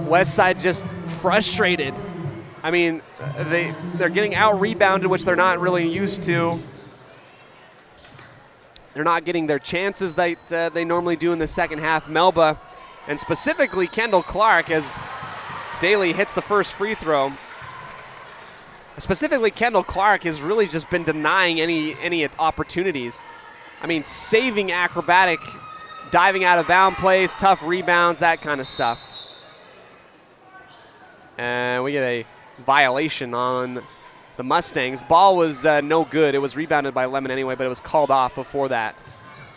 A: Westside just frustrated. I mean, they're getting out-rebounded, which they're not really used to. They're not getting their chances that they normally do in the second half. Melba, and specifically Kendall Clark, as Daly hits the first free throw. Specifically, Kendall Clark has really just been denying any opportunities. I mean, saving acrobatic, diving out of bound plays, tough rebounds, that kind of stuff. And we get a violation on the Mustangs. Ball was no good. It was rebounded by Lemon anyway, but it was called off before that.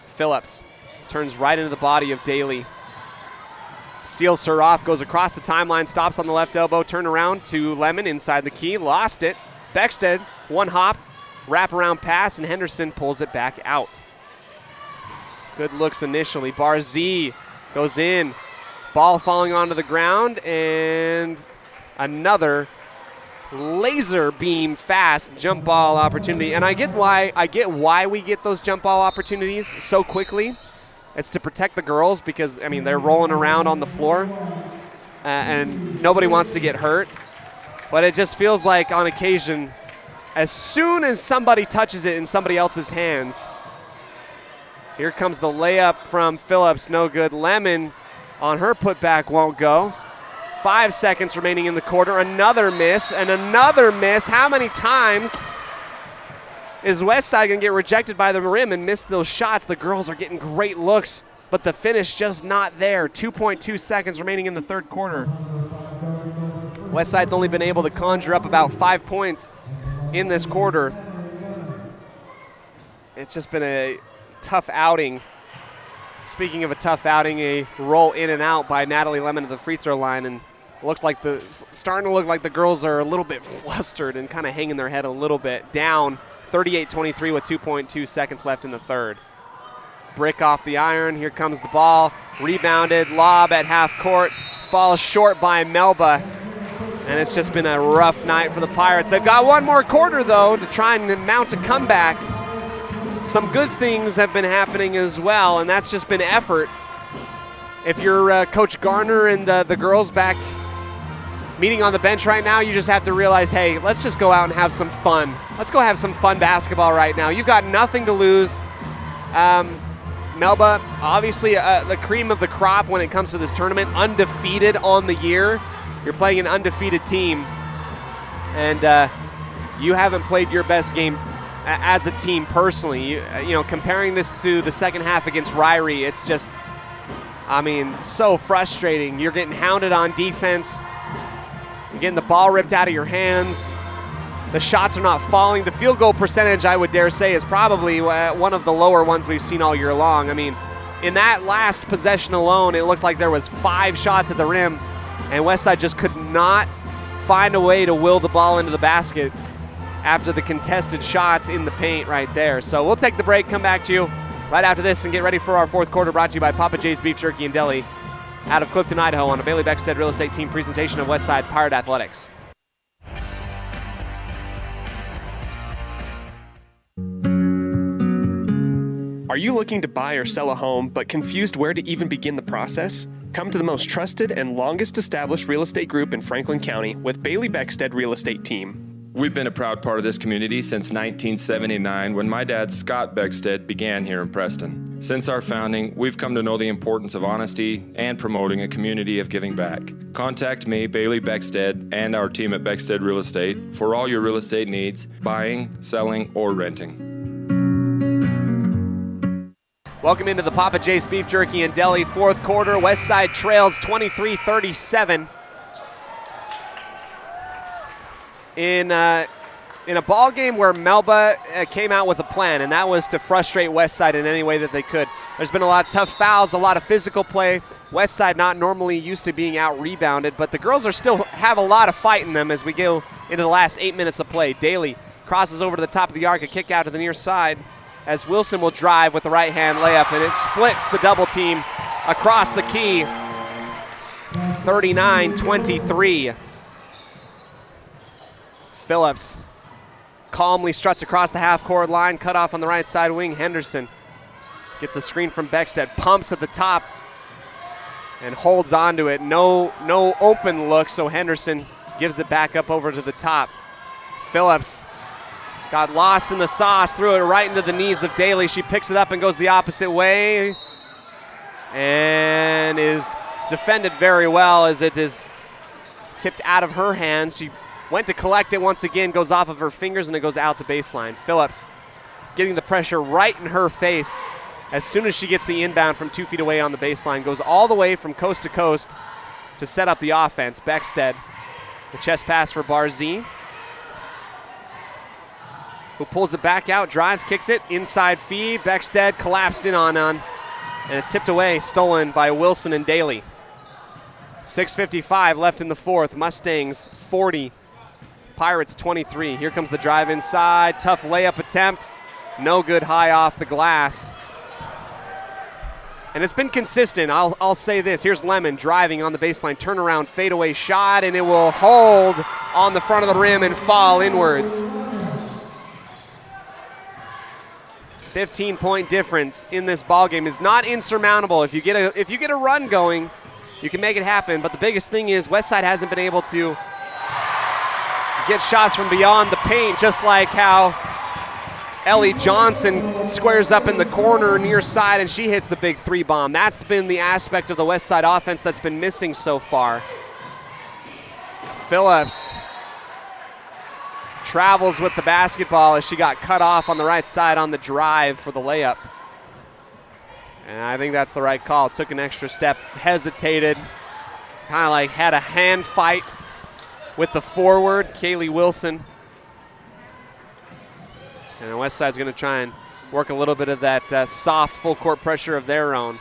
A: Phillips turns right into the body of Daly. Seals her off, goes across the timeline, stops on the left elbow, turn around to Lemon inside the key, lost it. Beckstead, one hop, wraparound pass, and Henderson pulls it back out. Good looks initially. Barzee goes in. Ball falling onto the ground, and another laser beam fast jump ball opportunity. And I get why we get those jump ball opportunities so quickly. It's to protect the girls because, I mean, they're rolling around on the floor and nobody wants to get hurt. But it just feels like on occasion, as soon as somebody touches it in somebody else's hands, here comes the layup from Phillips, no good. Lemon on her putback won't go. 5 seconds remaining in the quarter. Another miss and another miss. How many times is Westside going to get rejected by the rim and miss those shots? The girls are getting great looks, but the finish just not there. 2.2 seconds remaining in the third quarter. Westside's only been able to conjure up about 5 points in this quarter. It's just been a tough outing. Speaking of a tough outing, a roll in and out by Natalie Lemon at the free throw line, and starting to look like the girls are a little bit flustered and kind of hanging their head a little bit. Down 38-23 with 2.2 seconds left in the third. Brick off the iron. Here comes the ball. Rebounded. Lob at half court. Falls short by Melba. And it's just been a rough night for the Pirates. They've got one more quarter, though, to try and mount a comeback. Some good things have been happening as well, and that's just been effort. If you're Coach Garner and the girls back meeting on the bench right now, you just have to realize, hey, let's just go out and have some fun. Let's go have some fun basketball right now. You've got nothing to lose. Melba, obviously the cream of the crop when it comes to this tournament, undefeated on the year. You're playing an undefeated team, and you haven't played your best game as a team personally. You know, comparing this to the second half against Ryrie, it's just, I mean, so frustrating. You're getting hounded on defense. You're getting the ball ripped out of your hands. The shots are not falling. The field goal percentage, I would dare say, is probably one of the lower ones we've seen all year long. I mean, in that last possession alone, it looked like there was 5 shots at the rim, and Westside just could not find a way to will the ball into the basket after the contested shots in the paint right there. So we'll take the break, come back to you right after this, and get ready for our fourth quarter, brought to you by Papa J's Beef Jerky and Deli out of Clifton, Idaho, on a Bailey Beckstead Real Estate Team presentation of Westside Pirate Athletics.
D: Are you looking to buy or sell a home but confused where to even begin the process? Come to the most trusted and longest established real estate group in Franklin County with Bailey Beckstead Real Estate Team.
E: We've been a proud part of this community since 1979 when my dad, Scott Beckstead, began here in Preston. Since our founding, we've come to know the importance of honesty and promoting a community of giving back. Contact me, Bailey Beckstead, and our team at Beckstead Real Estate for all your real estate needs, buying, selling, or renting.
A: Welcome into the Papa J's Beef Jerky and Deli fourth quarter. Westside trails 23-37. In a ball game where Melba came out with a plan, and that was to frustrate Westside in any way that they could. There's been a lot of tough fouls, a lot of physical play. Westside not normally used to being out-rebounded, but the girls are still have a lot of fight in them as we go into the last 8 minutes of play. Daly crosses over to the top of the arc, a kick out to the near side. as Wilson will drive with the right-hand layup, and it splits the double team across the key. 39-23. Phillips calmly struts across the half-court line, cut off on the right side wing. Henderson gets a screen from Beckstead, pumps at the top, and holds on to it. No open look, so Henderson gives it back up over to the top. Phillips got lost in the sauce, threw it right into the knees of Daly. She picks it up and goes the opposite way and is defended very well as it is tipped out of her hands. She went to collect it once again, goes off of her fingers, and it goes out the baseline. Phillips getting the pressure right in her face as soon as she gets the inbound from 2 feet away on the baseline. Goes all the way from coast to coast to set up the offense. Beckstead, the chest pass for Barzee, who pulls it back out, drives, kicks it, inside feed. Beckstead collapsed in on, and it's tipped away, stolen by Wilson and Daly. 6:55 left in the fourth. Mustangs 40, Pirates 23. Here comes the drive inside, tough layup attempt. No good, high off the glass. And it's been consistent, I'll say this. Here's Lemon driving on the baseline, turnaround, fadeaway shot, and it will hold on the front of the rim and fall inwards. 15-point difference in this ball game is not insurmountable. If you get a run going, you can make it happen. But the biggest thing is Westside hasn't been able to get shots from beyond the paint, just like how Ellie Johnson squares up in the corner near side and she hits the big three bomb. That's been the aspect of the Westside offense that's been missing so far. Phillips travels with the basketball as she got cut off on the right side on the drive for the layup. And I think that's the right call. Took an extra step, hesitated, kind of like had a hand fight with the forward, Kaylee Wilson. And the Westside's going to try and work a little bit of that soft full court pressure of their own.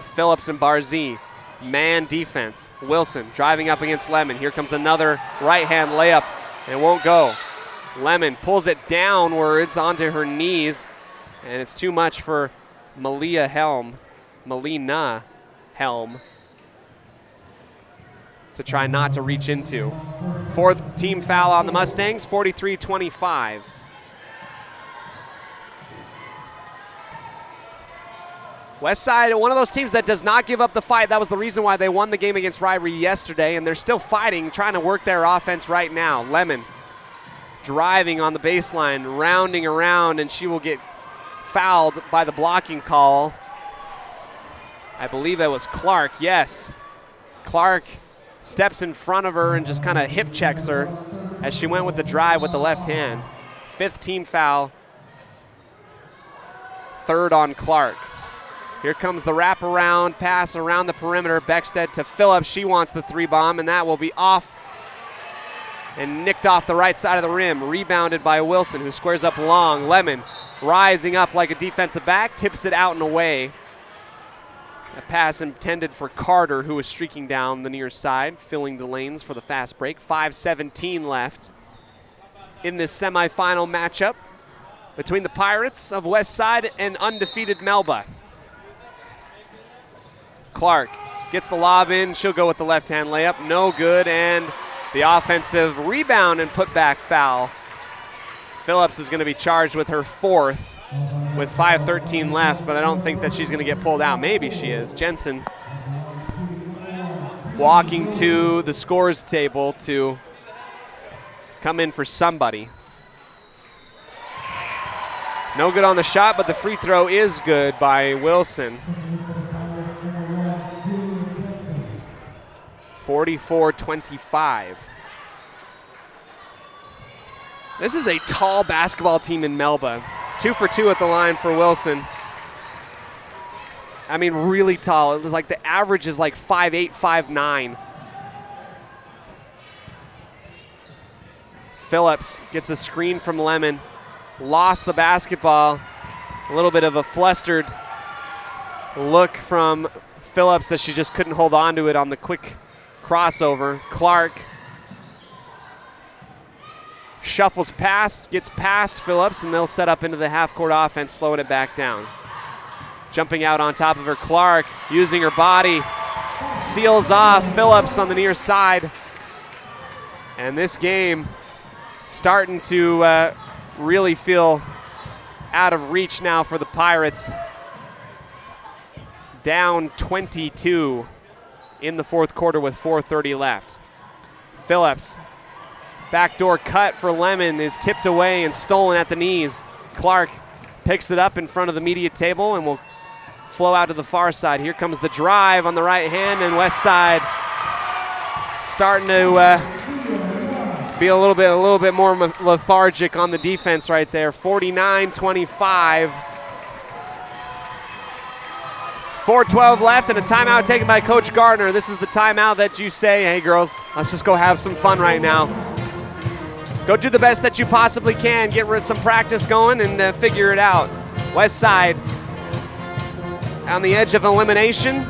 A: Phillips and Barzee, man defense. Wilson driving up against Lemon. Here comes another right-hand layup, and it won't go. Lemon pulls it downwards onto her knees, and it's too much for Melina Helm to try not to reach into. Fourth team foul on the Mustangs, 43-25. Westside, one of those teams that does not give up the fight. That was the reason why they won the game against Rivalry yesterday, and they're still fighting, trying to work their offense right now. Lemon driving on the baseline, rounding around, and she will get fouled by the blocking call. I believe that was Clark, yes. Clark steps in front of her and just kind of hip checks her as she went with the drive with the left hand. Fifth team foul, third on Clark. Here comes the wraparound pass around the perimeter. Beckstead to Phillips. She wants the three bomb, and that will be off and nicked off the right side of the rim. Rebounded by Wilson, who squares up long. Lemon rising up like a defensive back, tips it out and away. A pass intended for Carter, who was streaking down the near side, filling the lanes for the fast break. 5:17 left in this semifinal matchup between the Pirates of Westside and undefeated Melba. Clark gets the lob in. She'll go with the left-hand layup. No good, and the offensive rebound and putback foul. Phillips is going to be charged with her fourth with 5:13 left, but I don't think that she's going to get pulled out. Maybe she is. Jensen walking to the scores table to come in for somebody. No good on the shot, but the free throw is good by Wilson. 44-25. This is a tall basketball team in Melba. 2 for 2 at the line for Wilson. I mean, really tall. It was like the average is like 5'8", 5'9". Phillips gets a screen from Lemon. Lost the basketball. A little bit of a flustered look from Phillips as she just couldn't hold on to it on the quick crossover. Clark Shuffles past, gets past Phillips, and they'll set up into the half-court offense, slowing it back down. Jumping out on top of her, Clark, using her body, seals off Phillips on the near side. And this game starting to really feel out of reach now for the Pirates. Down 22 in the fourth quarter with 4:30 left. Phillips, backdoor cut for Lemon, is tipped away and stolen at the knees. Clark picks it up in front of the media table and will flow out to the far side. Here comes the drive on the right hand, and West Side starting to be a little bit more lethargic on the defense right there. 49-25. 4:12 left and a timeout taken by Coach Gardner. This is the timeout that you say, hey girls, let's just go have some fun right now. Go do the best that you possibly can, get some practice going and figure it out. West Side on the edge of elimination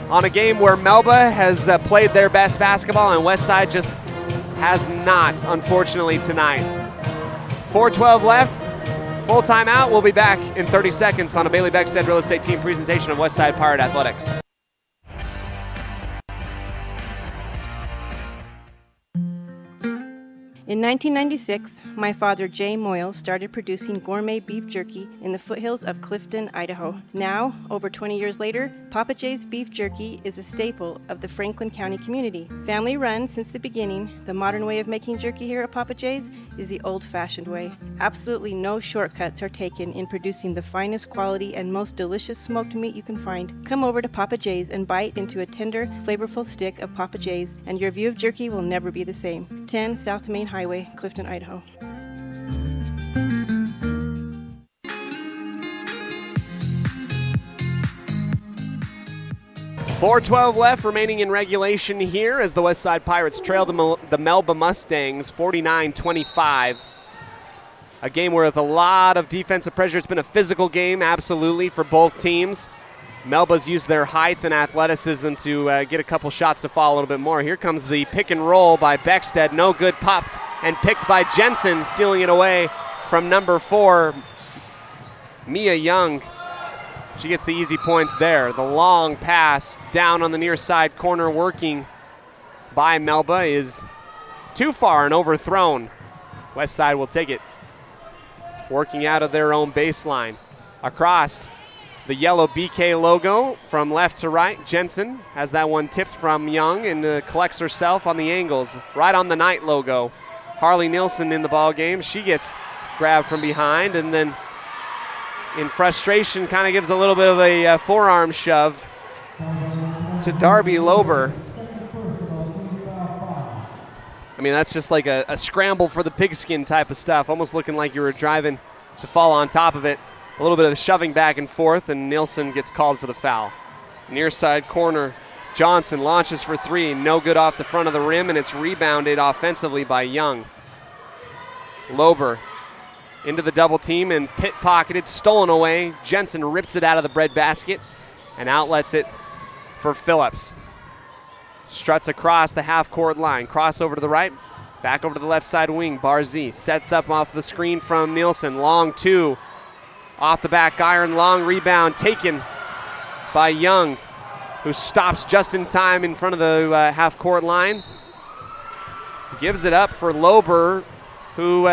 A: on a game where Melba has played their best basketball and West Side just has not, unfortunately, tonight. 4:12 left, full timeout. We'll be back in 30 seconds on a Bailey Beckstead Real Estate Team presentation of West Side Pirate Athletics.
T: In 1996, my father, Jay Moyle, started producing gourmet beef jerky in the foothills of Clifton, Idaho. Now, over 20 years later, Papa Jay's beef jerky is a staple of the Franklin County community. Family run since the beginning, the modern way of making jerky here at Papa Jay's is the old-fashioned way. Absolutely no shortcuts are taken in producing the finest quality and most delicious smoked meat you can find. Come over to Papa Jay's and bite into a tender, flavorful stick of Papa Jay's, and your view of jerky will never be the same. 10 South Main Highway, Clifton, Idaho.
A: .412 left remaining in regulation here as the West Side Pirates trail the Melba Mustangs 49-25. A game with a lot of defensive pressure. It's been a physical game, absolutely, for both teams. Melba's used their height and athleticism to get a couple shots to fall a little bit more. Here comes the pick and roll by Beckstead. No good, popped and picked by Jensen, stealing it away from number 4, Mia Young. She gets the easy points there. The long pass down on the near side corner working by Melba is too far and overthrown. West Side will take it. Working out of their own baseline. Across the yellow BK logo from left to right. Jensen has that one tipped from Young and collects herself on the angles. Right on the Knight logo. Harley Nilsson in the ball game. She gets grabbed from behind and then in frustration kind of gives a little bit of a forearm shove to Darby Lober. I mean, that's just like a scramble for the pigskin type of stuff, almost looking like you were driving to fall on top of it. A little bit of shoving back and forth, and Nilsson gets called for the foul. Near side corner, Johnson launches for 3, no good off the front of the rim, and it's rebounded offensively by Young. Lober into the double team and pit-pocketed, stolen away. Jensen rips it out of the breadbasket and outlets it for Phillips. Struts across the half-court line. Crossover to the right, back over to the left side wing. Barzee sets up off the screen from Nielsen. Long 2, off the back iron, long rebound taken by Young, who stops just in time in front of the half-court line. Gives it up for Lober, who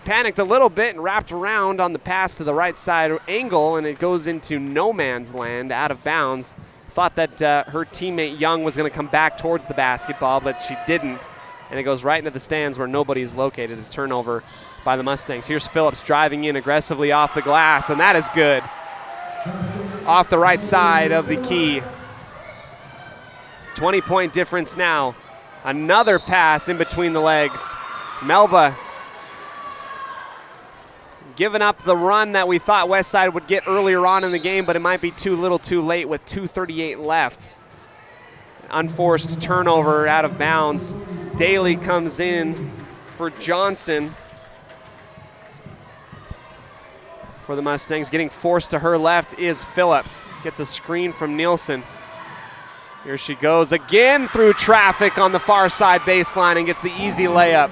A: panicked a little bit and wrapped around on the pass to the right side angle, and it goes into no man's land, out of bounds. Thought that her teammate Young was going to come back towards the basketball, but she didn't, and it goes right into the stands where nobody is located. A turnover by the Mustangs. Here's Phillips driving in aggressively off the glass, and that is good. Off the right side of the key. 20-point difference now. Another pass in between the legs. Melba giving up the run that we thought West Side would get earlier on in the game, but it might be too little too late with 2:38 left. Unforced turnover out of bounds. Daly comes in for Johnson for the Mustangs. Getting forced to her left is Phillips. Gets a screen from Nielsen. Here she goes again through traffic on the far side baseline and gets the easy layup.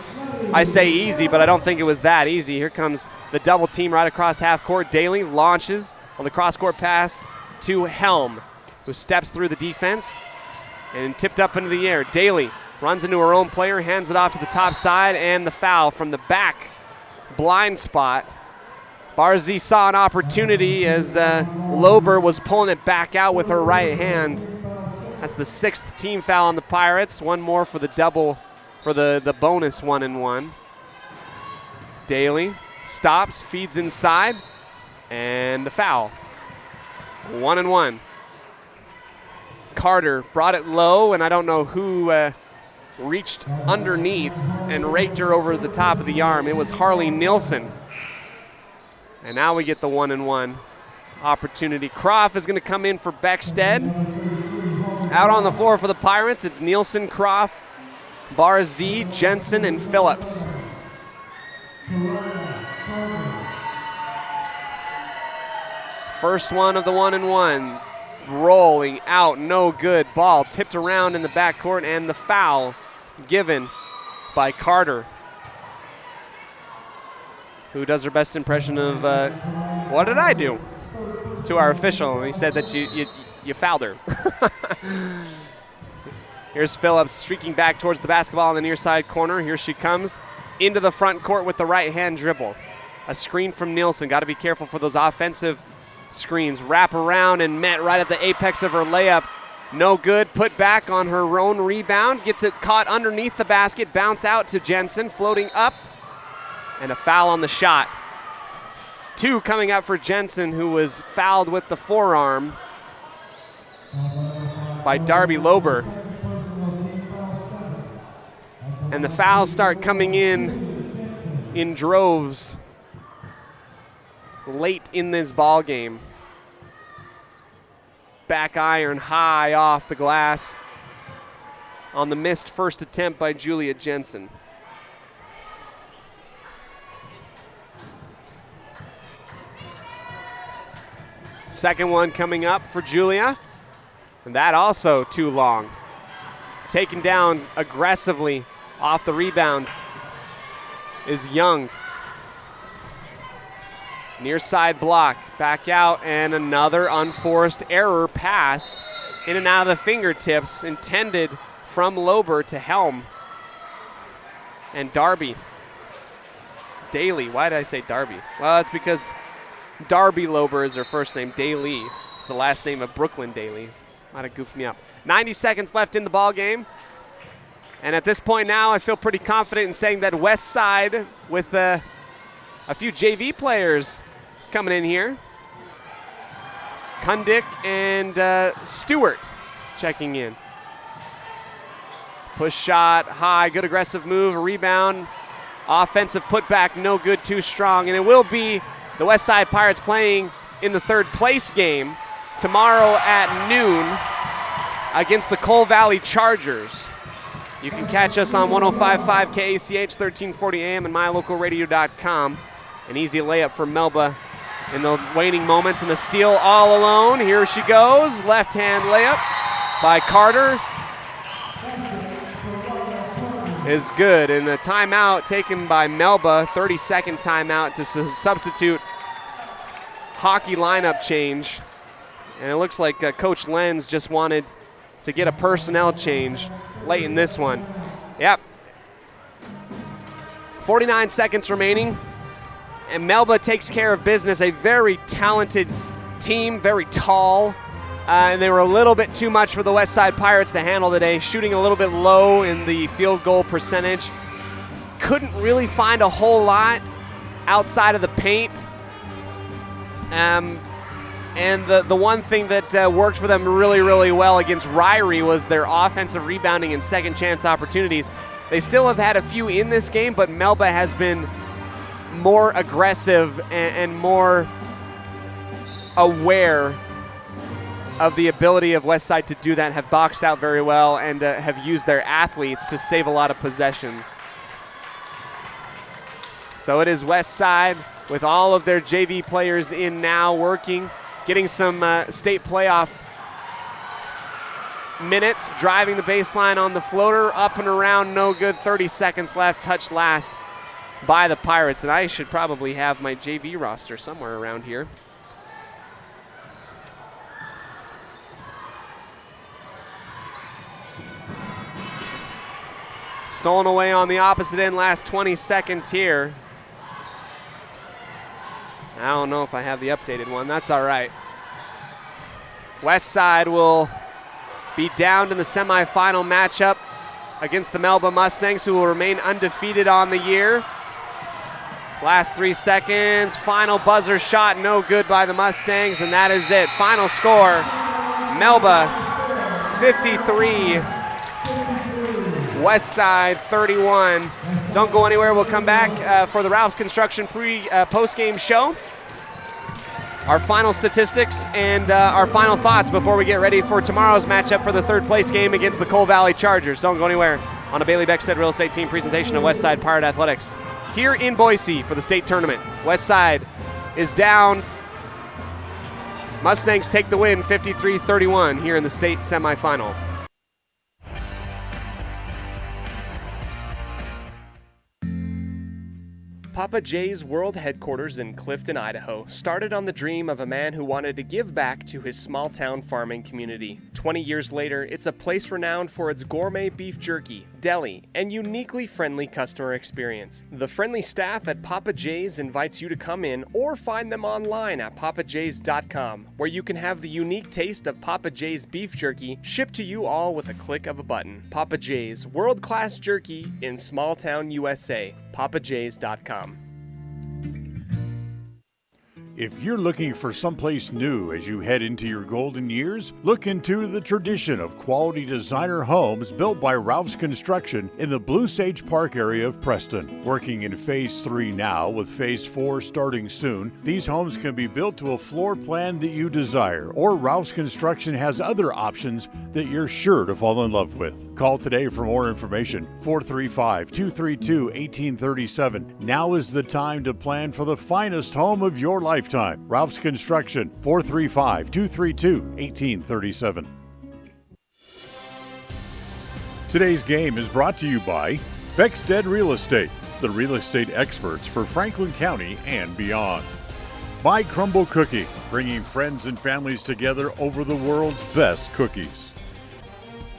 A: I say easy, but I don't think it was that easy. Here comes the double team right across half court. Daly launches on the cross-court pass to Helm, who steps through the defense and tipped up into the air. Daly runs into her own player, hands it off to the top side, and the foul from the back blind spot. Barzee saw an opportunity as Lober was pulling it back out with her right hand. That's the 6th team foul on the Pirates. One more for the double, for the bonus 1-and-1. Daly stops, feeds inside, and the foul. 1-and-1. Carter brought it low, and I don't know who reached underneath and raked her over the top of the arm. It was Harley Nielsen. And now we get the 1-and-1 opportunity. Croft is going to come in for Beckstead. Out on the floor for the Pirates, it's Nielsen, Croft, Barzee, Jensen, and Phillips. First one of the 1-and-1. Rolling out, no good. Ball tipped around in the backcourt, and the foul given by Carter, who does her best impression of what did I do to our official. And he said that you fouled her. Here's Phillips streaking back towards the basketball in the near side corner. Here she comes into the front court with the right hand dribble. A screen from Nielsen. Got to be careful for those offensive screens. Wrap around and met right at the apex of her layup. No good. Put back on her own rebound. Gets it caught underneath the basket. Bounce out to Jensen. Floating up. And a foul on the shot. 2 coming up for Jensen, who was fouled with the forearm by Darby Lober. And the fouls start coming in droves late in this ball game. Back iron high off the glass on the missed first attempt by Julia Jensen. Second one coming up for Julia. And that also too long. Taken down aggressively off the rebound is Young. Near side block, back out, and another unforced error pass in and out of the fingertips intended from Lober to Helm. And Darby. Daly, why did I say Darby? Well, it's because Darby Lober is her first name. Daly is the last name of Brooklyn Daly. Might have goofed me up. 90 seconds left in the ball game. And at this point now, I feel pretty confident in saying that West Side, with a few JV players coming in here. Kundick and Stewart checking in. Push shot, high, good aggressive move, rebound. Offensive putback, no good, too strong. And it will be the West Side Pirates playing in the third place game tomorrow at noon against the Coal Valley Chargers. You can catch us on 105.5 KACH, 1340 AM, and mylocalradio.com. An easy layup for Melba in the waning moments, and the steal all alone. Here she goes, left-hand layup by Carter is good. And the timeout taken by Melba, 30-second timeout to substitute hockey lineup change. And it looks like Coach Lenz just wanted to get a personnel change late in this one. Yep. 49 seconds remaining. And Melba takes care of business. A very talented team, very tall. And they were a little bit too much for the West Side Pirates to handle today, shooting a little bit low in the field goal percentage. Couldn't really find a whole lot outside of the paint. And the one thing that worked for them really, really well against Ryrie was their offensive rebounding and second chance opportunities. They still have had a few in this game, but Melba has been more aggressive and more aware of the ability of West Side to do that, have boxed out very well, and have used their athletes to save a lot of possessions. So it is West Side with all of their JV players in now working, getting some state playoff minutes, driving the baseline on the floater, up and around, no good. 30 seconds left, touched last by the Pirates. And I should probably have my JV roster somewhere around here. Stolen away on the opposite end, last 20 seconds here. I don't know if I have the updated one. That's all right. West Side will be down in the semifinal matchup against the Melba Mustangs, who will remain undefeated on the year. Last 3 seconds, final buzzer shot, no good by the Mustangs, and that is it. Final score, Melba 53, West Side 31. Don't go anywhere, we'll come back for the Ralph's Construction post-game show. Our final statistics and our final thoughts before we get ready for tomorrow's matchup for the third place game against the Coal Valley Chargers. Don't go anywhere on a Bailey Beckstead Real Estate Team presentation of Westside Pirate Athletics here in Boise for the state tournament. Westside is downed. Mustangs take the win 53-31 here in the state semifinal. Papa J's world headquarters in Clifton, Idaho, started on the dream of a man who wanted to give back to his small-town farming community. 20 years later, it's a place renowned for its gourmet beef jerky, deli, and uniquely friendly customer experience. The friendly staff at Papa J's invites you to come in or find them online at papajs.com, where you can have the unique taste of Papa J's beef jerky shipped to you all with a click of a button. Papa J's, world-class jerky in small-town USA. papajs.com.
B: If you're looking for someplace new as you head into your golden years, look into the tradition of quality designer homes built by Ralph's Construction in the Blue Sage Park area of Preston. Working in Phase 3 now, with Phase 4 starting soon, these homes can be built to a floor plan that you desire, or Ralph's Construction has other options that you're sure to fall in love with. Call today for more information, 435-232-1837. Now is the time to plan for the finest home of your lifetime. Ralph's Construction, 435-232-1837. Today's game is brought to you by Beckstead Real Estate, the real estate experts for Franklin County and beyond. By Crumble Cookie, bringing friends and families together over the world's best cookies.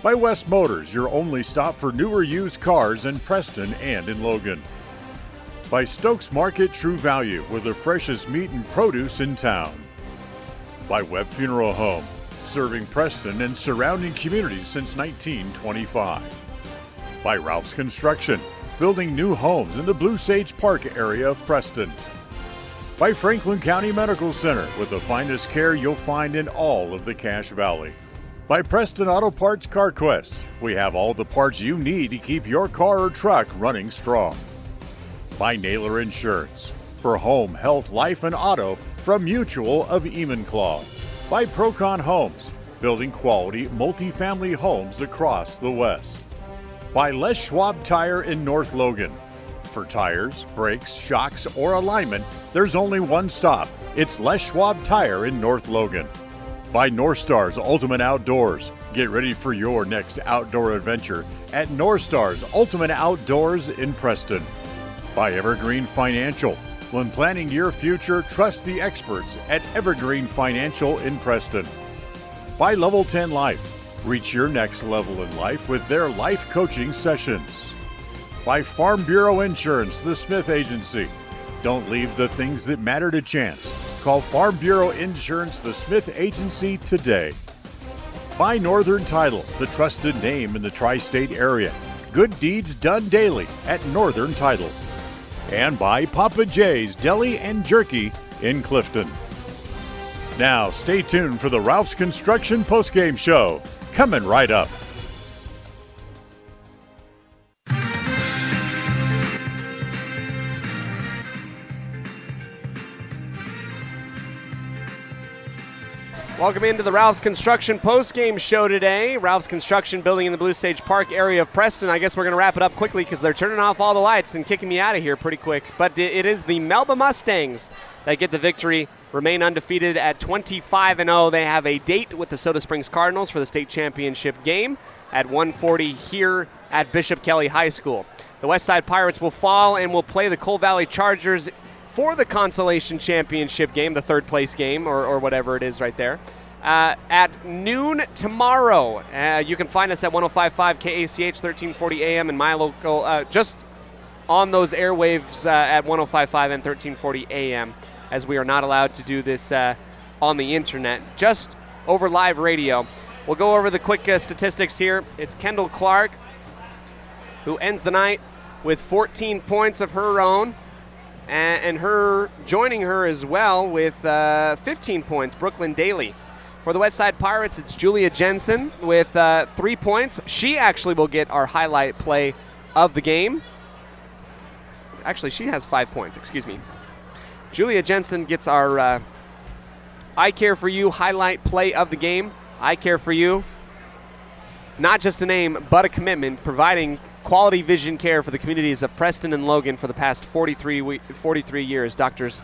B: By West Motors, your only stop for newer used cars in Preston and in Logan. By Stokes Market True Value, with the freshest meat and produce in town. By Webb Funeral Home, serving Preston and surrounding communities since 1925. By Ralph's Construction, building new homes in the Blue Sage Park area of Preston. By Franklin County Medical Center, with the finest care you'll find in all of the Cache Valley. By Preston Auto Parts CarQuest, we have all the parts you need to keep your car or truck running strong. By Naylor Insurance, for home, health, life, and auto from Mutual of Enumclaw. By Procon Homes, building quality multifamily homes across the West. By Les Schwab Tire in North Logan. For tires, brakes, shocks, or alignment, there's only one stop. It's Les Schwab Tire in North Logan. By North Stars Ultimate Outdoors. Get ready for your next outdoor adventure at North Stars Ultimate Outdoors in Preston. By Evergreen Financial. When planning your future, trust the experts at Evergreen Financial in Preston. By Level 10 Life. Reach your next level in life with their life coaching sessions. By Farm Bureau Insurance, the Smith Agency. Don't leave the things that matter to chance. Call Farm Bureau Insurance, the Smith Agency today. By Northern Title, the trusted name in the tri-state area. Good deeds done daily at Northern Title. And by Papa J's Deli and Jerky in Clifton. Now, stay tuned for the Ralph's Construction postgame show, coming right up.
A: Welcome into the Ralph's Construction post-game show today. Ralph's Construction building in the Blue Sage Park area of Preston. I guess we're going to wrap it up quickly because they're turning off all the lights and kicking me out of here pretty quick. But it is the Melba Mustangs that get the victory, remain undefeated at 25-0. They have a date with the Soda Springs Cardinals for the state championship game at 1:40 here at Bishop Kelly High School. The Westside Pirates will fall and will play the Coal Valley Chargers for the consolation championship game, the third place game, or whatever it is right there, at noon tomorrow. You can find us at 105.5 KACH, 1340 AM, and my local, just on those airwaves at 105.5 and 1340 AM, as we are not allowed to do this on the internet, just over live radio. We'll go over the quick statistics here. It's Kendall Clark, who ends the night with 14 points of her own. And her joining her as well with 15 points, Brooklyn Daly. For the Westside Pirates, it's Julia Jensen with 3 points. She actually will get our highlight play of the game. Actually, she has 5 points, excuse me. Julia Jensen gets our I Care For You highlight play of the game. I Care For You, not just a name, but a commitment, providing quality vision care for the communities of Preston and Logan for the past 43 years. Doctors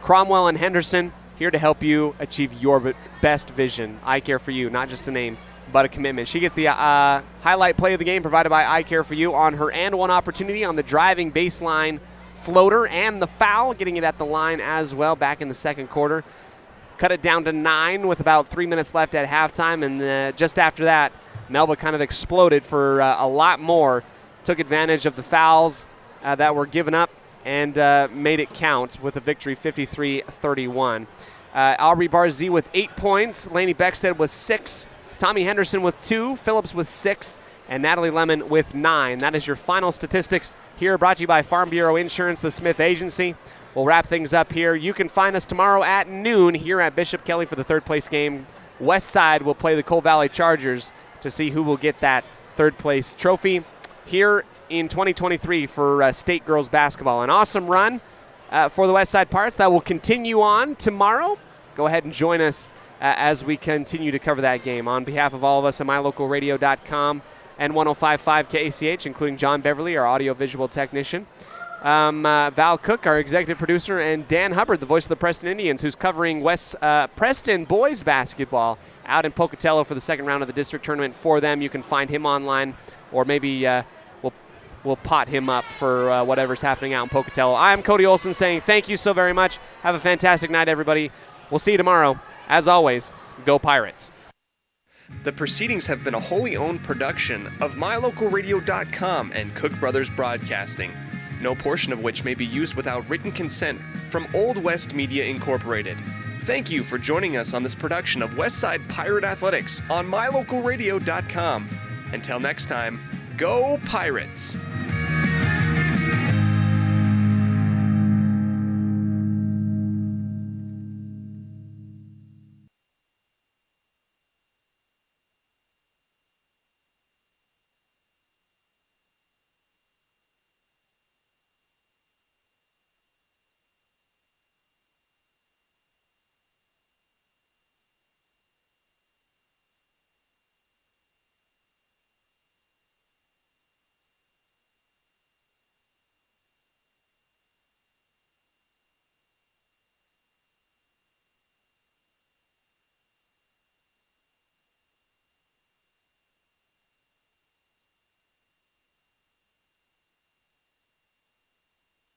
A: Cromwell and Henderson, here to help you achieve your best vision. I Care For You, not just a name, but a commitment. She gets the highlight play of the game provided by I Care For You on her and one opportunity on the driving baseline floater and the foul, getting it at the line as well back in the second quarter. Cut it down to 9 with about 3 minutes left at halftime, and just after that, Melba kind of exploded for a lot more. Took advantage of the fouls that were given up and made it count with a victory 53-31. Aubrey Barzee with 8 points, Lainey Beckstead with 6, Tommy Henderson with 2, Phillips with 6, and Natalie Lemon with 9. That is your final statistics here, brought to you by Farm Bureau Insurance, the Smith Agency. We'll wrap things up here. You can find us tomorrow at noon here at Bishop Kelly for the third place game. Westside will play the Coal Valley Chargers to see who will get that third place trophy here in 2023 for state girls basketball. An awesome run for the Westside Pirates that will continue on tomorrow. Go ahead and join us as we continue to cover that game. On behalf of all of us at mylocalradio.com and 105.5 KACH, including John Beverly, our audiovisual technician, Val Cook, our executive producer, and Dan Hubbard, the voice of the Preston Indians, who's covering Preston boys basketball out in Pocatello for the second round of the district tournament for them. You can find him online, or maybe we'll pot him up for whatever's happening out in Pocatello. I'm Cody Olsen saying thank you so very much. Have a fantastic night, everybody. We'll see you tomorrow. As always, go Pirates.
D: The proceedings have been a wholly owned production of mylocalradio.com and Cook Brothers Broadcasting, no portion of which may be used without written consent from Old West Media Incorporated. Thank you for joining us on this production of Westside Pirate Athletics on mylocalradio.com. Until next time, go Pirates!